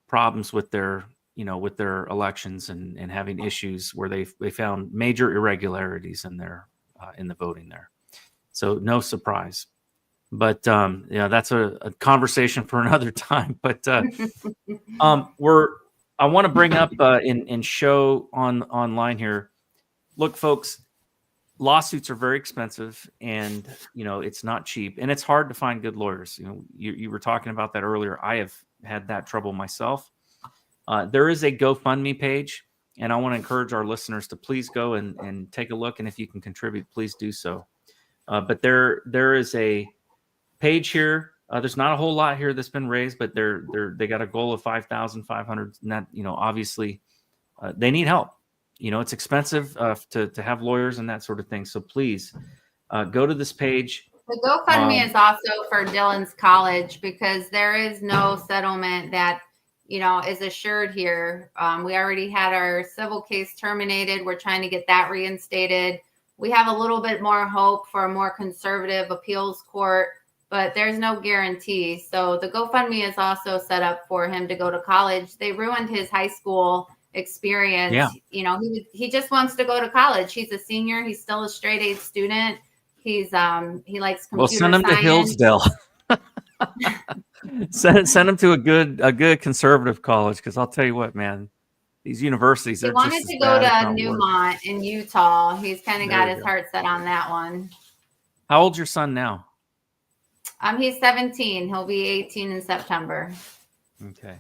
problems with their elections and having issues where they found major irregularities in the voting there. So no surprise. But that's a conversation for another time. But I want to bring up and show online here. Look, folks, lawsuits are very expensive, and it's not cheap, and it's hard to find good lawyers. You were talking about that earlier. I have had that trouble myself. There is a GoFundMe page, and I want to encourage our listeners to please go and take a look, and if you can contribute, please do so. But there is a page here. There's not a whole lot here that's been raised, but they got a goal of 5,500, and that obviously they need help. It's expensive to have lawyers and that sort of thing. So please go to this page. The GoFundMe is also for Dylan's college, because there is no settlement that, is assured here. We already had our civil case terminated. We're trying to get that reinstated. We have a little bit more hope for a more conservative appeals court, but there's no guarantee. So the GoFundMe is also set up for him to go to college. They ruined his high school experience. Yeah. He just wants to go to college. He's a senior. He's still a straight A student. He likes computer send him science. to Hillsdale. send him to a good conservative college, because I'll tell you what, man, these universities he are wanted just to go to Newmont in Utah. He's kind of got his heart set on that one. How old's your son now? He's 17. He'll be 18 in September. Okay.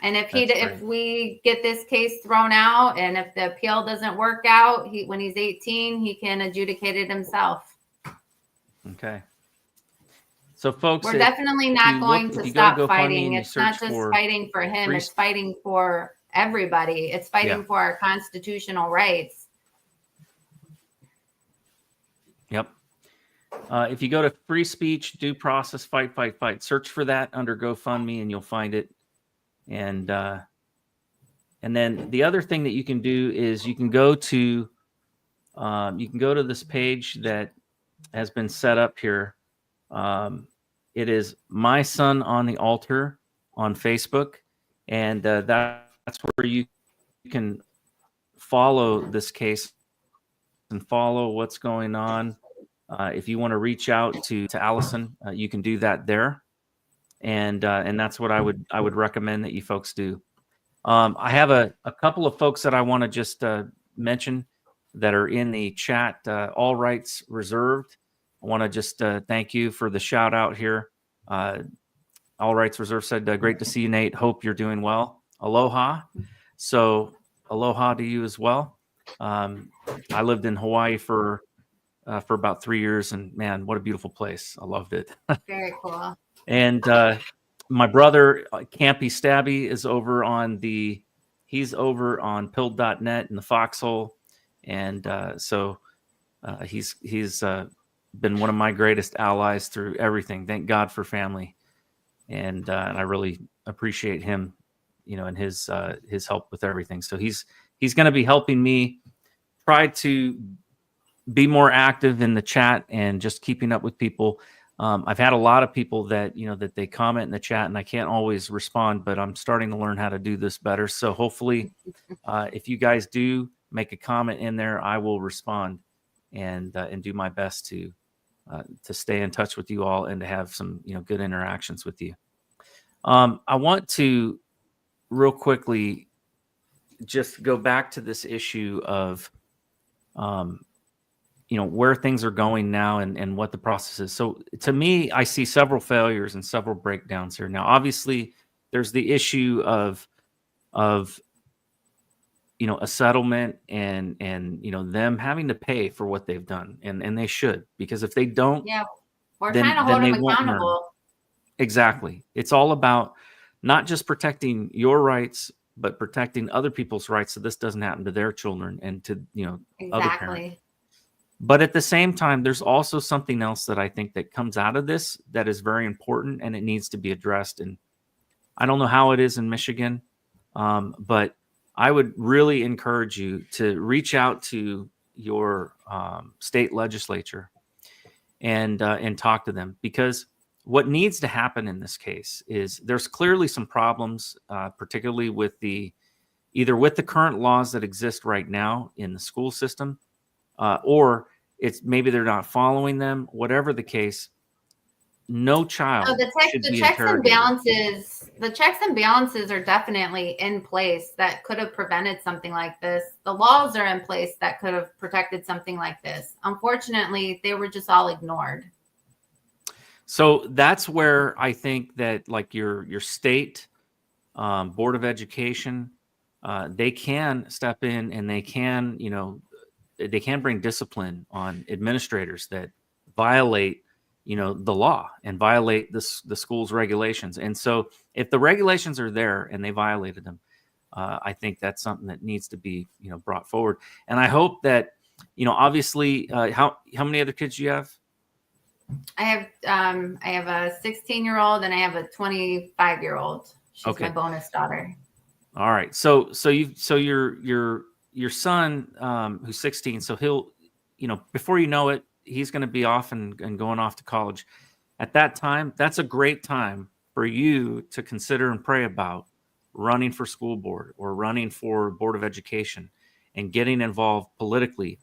And if we get this case thrown out, and if the appeal doesn't work out, when he's 18, he can adjudicate it himself. Okay. So, folks, we're definitely not going to stop fighting. It's not just fighting for him. It's fighting for everybody. It's fighting for our constitutional rights. Yep. If you go to free speech, due process, fight, search for that under GoFundMe, and you'll find it. And then the other thing that you can do is you can go to this page that has been set up here. It is My Son on the Altar on Facebook, and that's where you can follow this case and follow what's going on. If you want to reach out to Alison, you can do that there. And that's what I would recommend that you folks do. I have a couple of folks that I want to just mention that are in the chat. All rights reserved. I want to just thank you for the shout out here. All rights reserved said, "Great to see you, Nate. Hope you're doing well. Aloha." So aloha to you as well. I lived in Hawaii for about 3 years, and man, what a beautiful place. I loved it. Very cool. And my brother, Campy Stabby, is over on he's over on pilled.net in the foxhole. And so he's been one of my greatest allies through everything. Thank God for family. And I really appreciate him, and his help with everything. So he's going to be helping me try to be more active in the chat and just keeping up with people. I've had a lot of people that, that they comment in the chat, and I can't always respond, but I'm starting to learn how to do this better. So hopefully, if you guys do make a comment in there, I will respond and do my best to stay in touch with you all and to have some, good interactions with you. I want to real quickly just go back to this issue of, where things are going now and what the process is. So to me, I see several failures and several breakdowns here. Now, obviously, there's the issue of a settlement and them having to pay for what they've done, and they should, because if they don't, we're trying to hold them accountable. Exactly. It's all about not just protecting your rights, but protecting other people's rights so this doesn't happen to their children and to, other parents. Exactly. But at the same time, there's also something else that I think that comes out of this that is very important, and it needs to be addressed. And I don't know how it is in Michigan, but I would really encourage you to reach out to your state legislature and talk to them, because what needs to happen in this case is there's clearly some problems, particularly with either with the current laws that exist right now in the school system, or it's maybe they're not following them. Whatever the case, no child should be interrogated. The checks and balances are definitely in place that could have prevented something like this. The laws are in place that could have protected something like this. Unfortunately, they were just all ignored. So that's where I think that, like, your state Board of Education, they can step in, and they can bring discipline on administrators that violate the law and violate the school's regulations. And so if the regulations are there and they violated them, I think that's something that needs to be brought forward. And I hope that obviously, how many other kids do you have? I have a 16-year-old and I have a 25-year-old. She's Okay. my bonus daughter. All right. So your son, who's 16, so he'll, before you know it, he's going to be off and going off to college. At that time, that's a great time for you to consider and pray about running for school board or running for Board of Education and getting involved politically.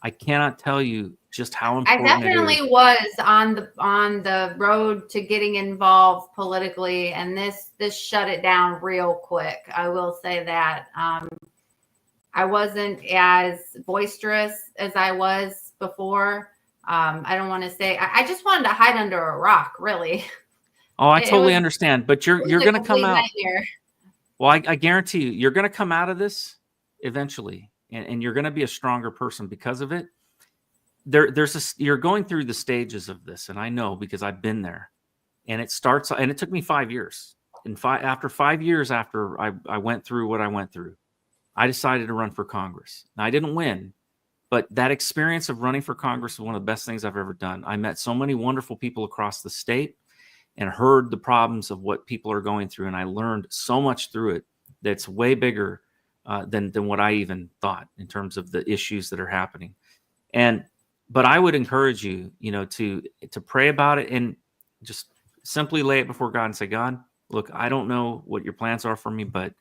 I cannot tell you just how important I definitely was on the road to getting involved politically, and this shut it down real quick. I will say that. I wasn't as boisterous as I was before. I don't want to say, I just wanted to hide under a rock, really. Oh, I totally understand. But you're going to come out. Nightmare. Well, I guarantee you're going to come out of this eventually, and you're going to be a stronger person because of it. You're going through the stages of this, and I know because I've been there. And it took me 5 years. After 5 years after I went through what I went through, I decided to run for Congress. Now, I didn't win, but that experience of running for Congress was one of the best things I've ever done. I met so many wonderful people across the state and heard the problems of what people are going through. And I learned so much through it that's way bigger than what I even thought in terms of the issues that are happening. But I would encourage you, to pray about it and just simply lay it before God and say, God, look, I don't know what your plans are for me, but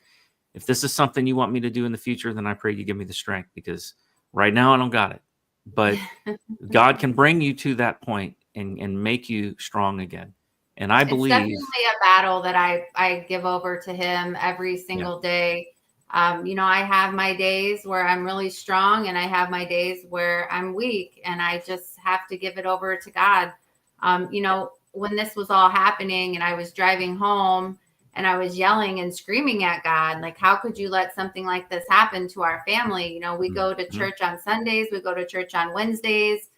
if this is something you want me to do in the future, then I pray you give me the strength, because right now I don't got it. But God can bring you to that point and make you strong again. And I believe it's definitely a battle that I give over to him every single day. I have my days where I'm really strong and I have my days where I'm weak, and I just have to give it over to God. When this was all happening and I was driving home and I was yelling and screaming at God, like, how could you let something like this happen to our family? We go to church on Sundays. We go to church on Wednesdays.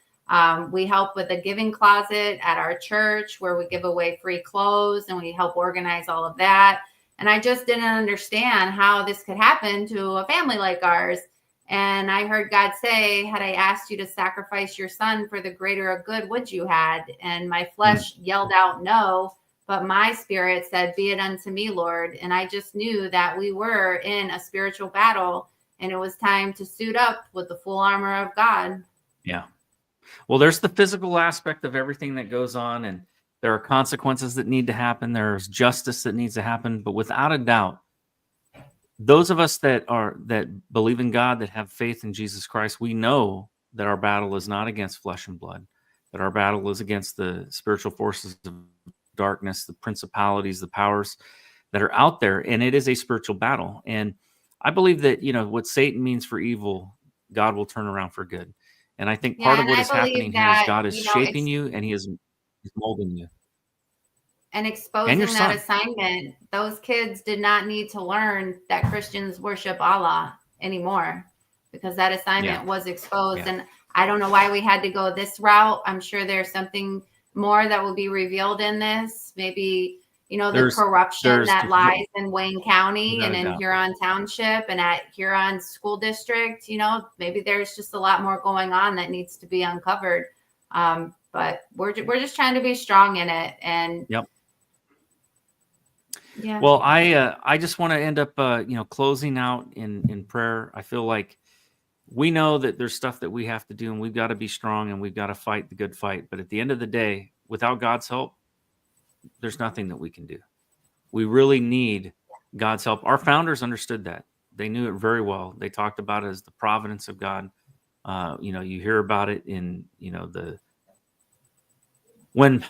We help with a giving closet at our church where we give away free clothes, and we help organize all of that. And I just didn't understand how this could happen to a family like ours. And I heard God say, had I asked you to sacrifice your son for the greater good, would you had? And my flesh yelled out no, but my spirit said, be it unto me, Lord. And I just knew that we were in a spiritual battle, and it was time to suit up with the full armor of God. Yeah. Well, there's the physical aspect of everything that goes on, and there are consequences that need to happen. There's justice that needs to happen. But without a doubt, those of us that believe in God, that have faith in Jesus Christ, we know that our battle is not against flesh and blood, that our battle is against the spiritual forces of darkness, the principalities, the powers that are out there. And it is a spiritual battle. And I believe that, what Satan means for evil, God will turn around for good. And I think part of what is happening here is God is shaping you, and He's molding you. And exposing that assignment. Those kids did not need to learn that Christians worship Allah anymore, because that assignment was exposed. And I don't know why we had to go this route. I'm sure there's something more that will be revealed in this. Maybe, the There's corruption that no- lies in Wayne County Without and a in doubt. Huron Township and at Huron School District. Maybe there's just a lot more going on that needs to be uncovered. But we're just trying to be strong in it. And Yep. yeah. Well, I just want to end up, closing out in prayer. I feel like we know that there's stuff that we have to do, and we've got to be strong, and we've got to fight the good fight. But at the end of the day, without God's help, there's nothing that we can do. We really need God's help. Our founders understood that. They knew it very well. They talked about it as the providence of God. You hear about it in, when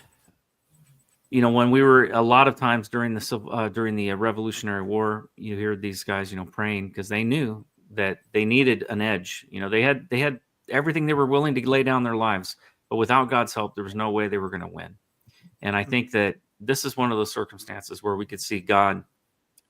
we were, a lot of times during the Revolutionary War, you hear these guys, praying because they knew that they needed an edge. They had everything. They were willing to lay down their lives, but without God's help, there was no way they were going to win. And I think that this is one of those circumstances where we could see God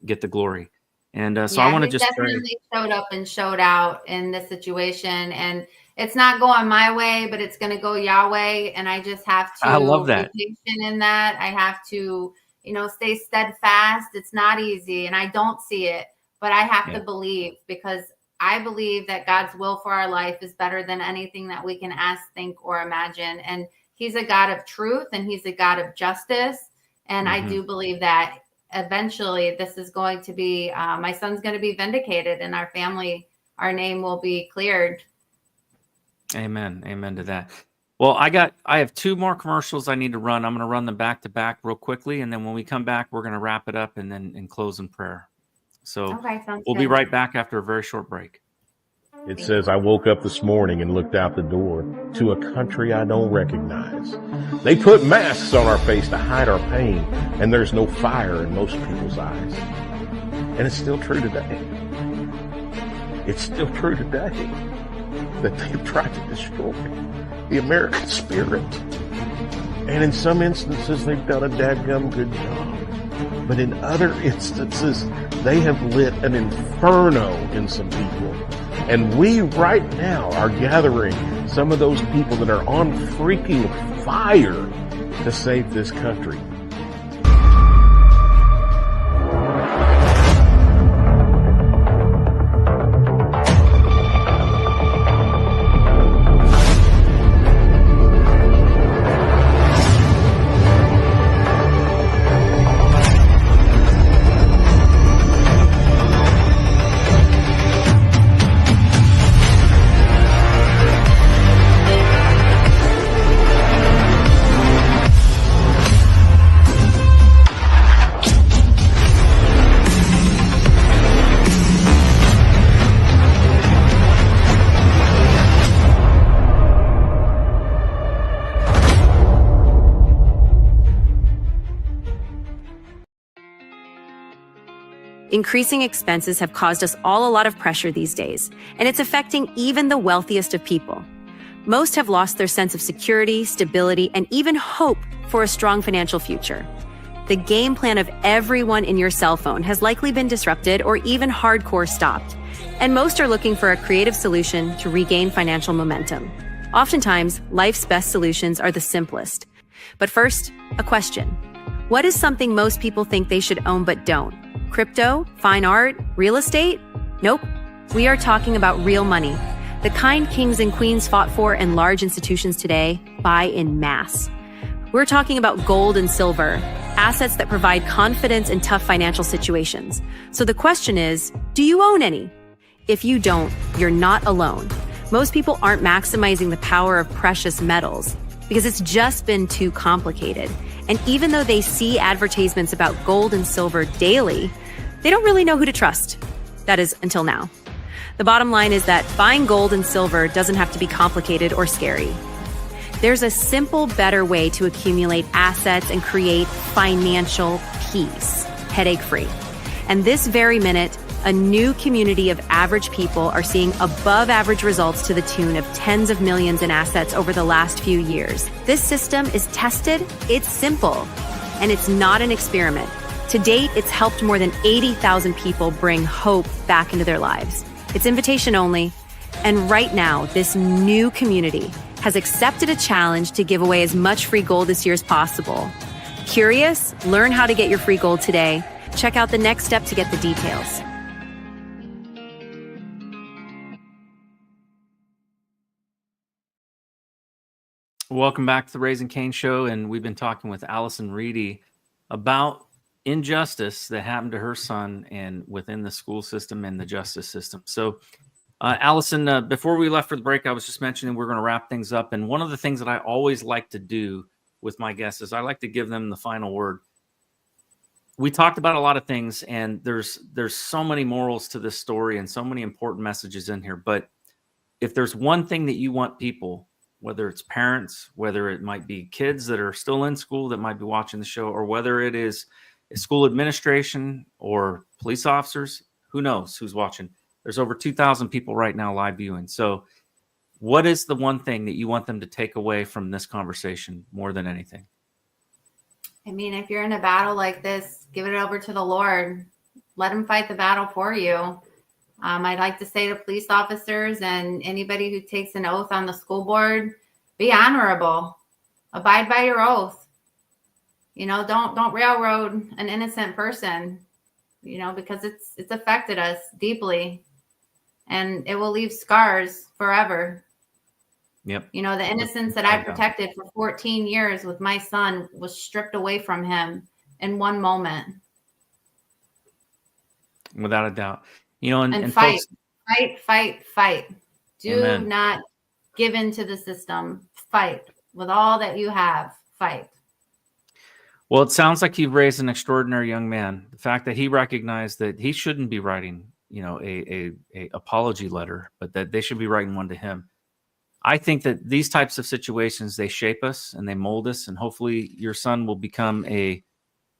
get the glory. And so I want to just definitely showed up and showed out in this situation. And it's not going my way, but it's going to go Yahweh. And I just have to I love that. be patient in that. I have to, stay steadfast. It's not easy and I don't see it, but I have to believe, because I believe that God's will for our life is better than anything that we can ask, think, or imagine. And He's a God of truth and He's a God of justice. And I do believe that eventually this is going to be, my son's going to be vindicated and our family, our name will be cleared. Amen. Amen to that. Well, I have 2 more commercials I need to run. I'm going to run them back to back real quickly. And then when we come back, we're going to wrap it up and close in prayer. So we'll be right back after a very short break. It says, I woke up this morning and looked out the door to a country I don't recognize. They put masks on our face to hide our pain, and there's no fire in most people's eyes. And it's still true today. It's still true today that they've tried to destroy the American spirit. And in some instances, they've done a dadgum good job. But in other instances, they have lit an inferno in some people. And we right now are gathering some of those people that are on freaking fire to save this country. Increasing expenses have caused us all a lot of pressure these days, and it's affecting even the wealthiest of people. Most have lost their sense of security, stability, and even hope for a strong financial future. The game plan of everyone in your cell phone has likely been disrupted or even hardcore stopped, and most are looking for a creative solution to regain financial momentum. Oftentimes, life's best solutions are the simplest. But first, a question. What is something most people think they should own but don't? Crypto, fine art, real estate? Nope. We are talking about real money. The kind kings and queens fought for and large institutions today buy in mass. We're talking about gold and silver, assets that provide confidence in tough financial situations. So the question is, do you own any? If you don't, you're not alone. Most people aren't maximizing the power of precious metals because it's just been too complicated. And even though they see advertisements about gold and silver daily, they don't really know who to trust. That is, until now. The bottom line is that buying gold and silver doesn't have to be complicated or scary. There's a simple, better way to accumulate assets and create financial peace, headache-free. And this very minute, a new community of average people are seeing above average results to the tune of tens of millions in assets over the last few years. This system is tested, it's simple, and it's not an experiment. To date, it's helped more than 80,000 people bring hope back into their lives. It's invitation only. And right now, this new community has accepted a challenge to give away as much free gold this year as possible. Curious? Learn how to get your free gold today. Check out the next step to get the details. Welcome back to the Raising Cain Show, and we've been talking with Alison Reedy about injustice that happened to her son and within the school system and the justice system. So, Alison, before we left for the break, I was just mentioning we're going to wrap things up, and one of the things that I always like to do with my guests is I like to give them the final word. We talked about a lot of things, and there's so many morals to this story and so many important messages in here. But if there's one thing that you want people, whether it's parents, whether it might be kids that are still in school that might be watching the show, or whether it is school administration or police officers, who knows who's watching? There's over 2,000 people right now live viewing. So what is the one thing that you want them to take away from this conversation more than anything? I mean, if you're in a battle like this, give it over to the Lord. Let him fight the battle for you. I'd like to say to police officers and anybody who takes an oath on the school board, be honorable. Abide by your oath. You know, don't railroad an innocent person, you know, because it's affected us deeply and it will leave scars forever. Yep. You know, the innocence that I protected for 14 years with my son was stripped away from him in one moment. Without a doubt. You know, and fight, folks, fight. Do Amen. not give in to the system. Fight with all that you have. Fight. Well, it sounds like you've raised an extraordinary young man. The fact that he recognized that he shouldn't be writing, you know, a apology letter, but that they should be writing one to him. I think that these types of situations, they shape us and they mold us, and hopefully your son will become a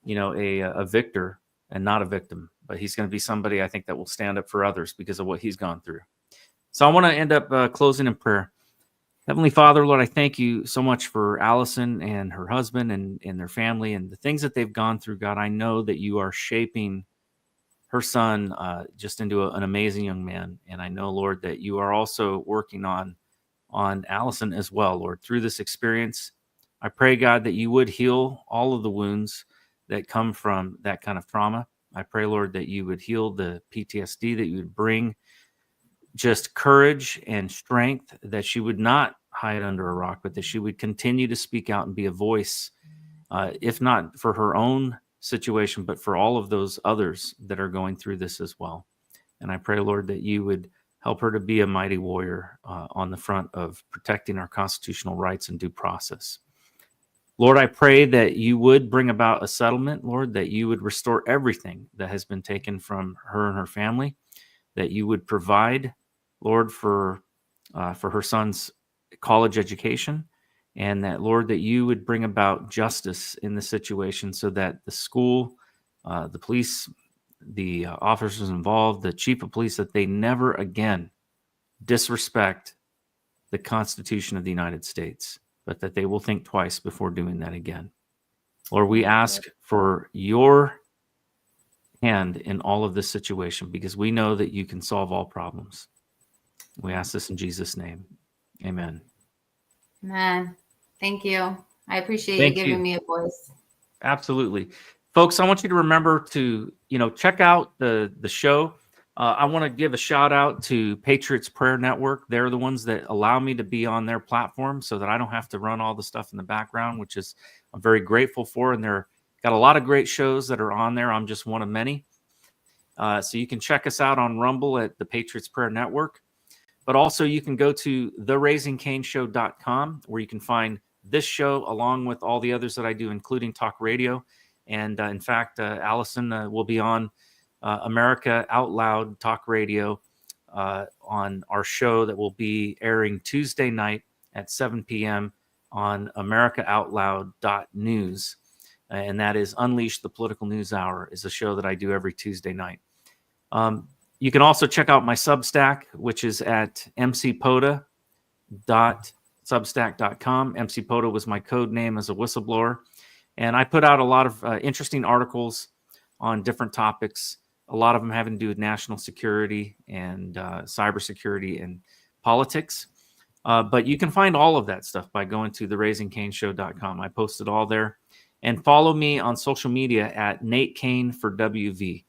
victor and not a victim. But he's going to be somebody, I think, that will stand up for others because of what he's gone through. So I want to end up closing in prayer. Heavenly Father, Lord, I thank you so much for Alison and her husband and their family and the things that they've gone through. God, I know that you are shaping her son just into an amazing young man. And I know, Lord, that you are also working on Alison as well, Lord, through this experience. I pray, God, that you would heal all of the wounds that come from that kind of trauma. I pray, Lord, that you would heal the PTSD, that you would bring just courage and strength, that she would not hide under a rock, but that she would continue to speak out and be a voice, if not for her own situation, but for all of those others that are going through this as well. And I pray, Lord, that you would help her to be a mighty warrior on the front of protecting our constitutional rights and due process. Lord, I pray that you would bring about a settlement, Lord, that you would restore everything that has been taken from her and her family, that you would provide, Lord, for her son's college education, and that, Lord, that you would bring about justice in the situation so that the school, the police, the officers involved, the chief of police, that they never again disrespect the Constitution of the United States, but that they will think twice before doing that again. Lord, we ask for your hand in all of this situation because we know that you can solve all problems. We ask this in Jesus' name. Amen. Amen. Thank you. I appreciate Thank you giving you. me a voice. Absolutely. Folks, I want you to remember to, check out the show. I want to give a shout out to Patriots Prayer Network. They're the ones that allow me to be on their platform so that I don't have to run all the stuff in the background, which is I'm very grateful for. And they're got a lot of great shows that are on there. I'm just one of many. So you can check us out on Rumble at the Patriots Prayer Network. But also you can go to theraisingcainshow.com where you can find this show along with all the others that I do, including talk radio. And in fact, Alison will be on America Out Loud Talk Radio on our show that will be airing Tuesday night at 7 p.m. on AmericaOutloud.news. And that is Unleash the Political News Hour is a show that I do every Tuesday night. You can also check out my Substack, which is at mcpoda.substack.com. mcpoda was my code name as a whistleblower. And I put out a lot of interesting articles on different topics, a lot of them having to do with national security and cybersecurity and politics. But you can find all of that stuff by going to theraisingcainshow.com. I post it all there. And follow me on social media at Nate Cain for WV.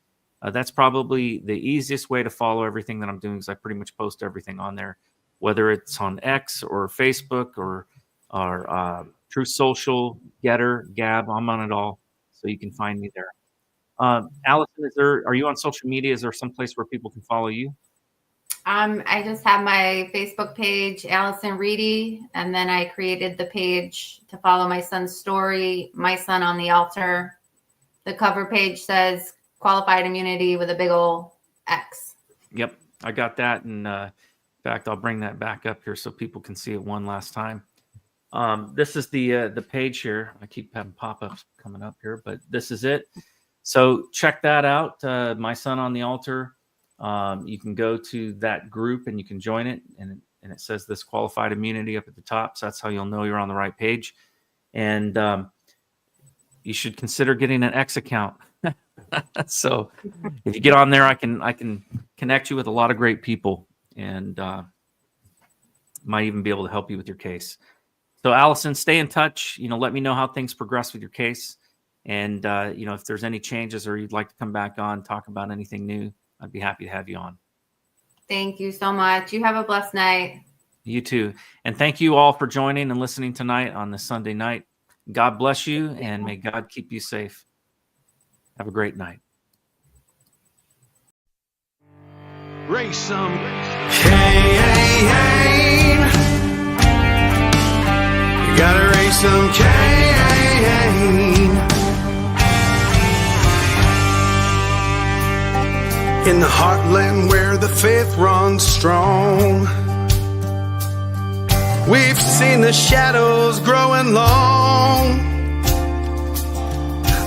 That's probably the easiest way to follow everything that I'm doing, because I pretty much post everything on there, whether it's on X or Facebook or True Social, Getter, Gab. I'm on it all, so you can find me there. Alison, are you on social media? Is there some place where people can follow you? I just have my Facebook page, Alison Reedy, and then I created the page to follow my son's story, My Son on the Altar. The cover page says qualified immunity with a big old X. Yep, I got that. And in fact, I'll bring that back up here so people can see it one last time. This is the page here. I keep having pop-ups coming up here, but this is it. So check that out, My Son on the Altar. You can go to that group and you can join it, and it says this qualified immunity up at the top. So that's how you'll know you're on the right page. And you should consider getting an X account. So if you get on there, I can connect you with a lot of great people, and might even be able to help you with your case. So Alison, stay in touch. Let me know how things progress with your case. And if there's any changes or you'd like to come back on, talk about anything new, I'd be happy to have you on. Thank you so much. You have a blessed night. You too. And thank you all for joining and listening tonight on this Sunday night. God bless you, and may God keep you safe. Have a great night. Raise some Cain. You gotta raise some Cain. In the heartland where the faith runs strong, we've seen the shadows growing long.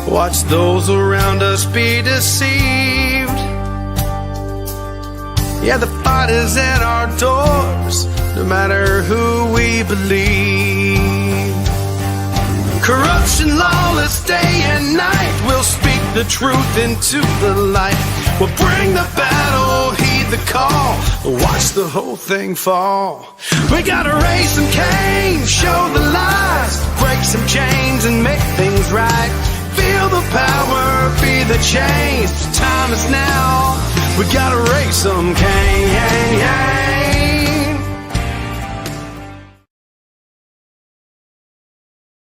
Watch those around us be deceived. Yeah, the fight is at our doors, no matter who we believe. Corruption, lawless day and night, we'll speak the truth into the light. We'll bring the battle, heed the call, watch the whole thing fall. We gotta raise some Cain, show the lies, break some chains and make things right. Feel the power, be the change, the time is now. We gotta raise some Cain.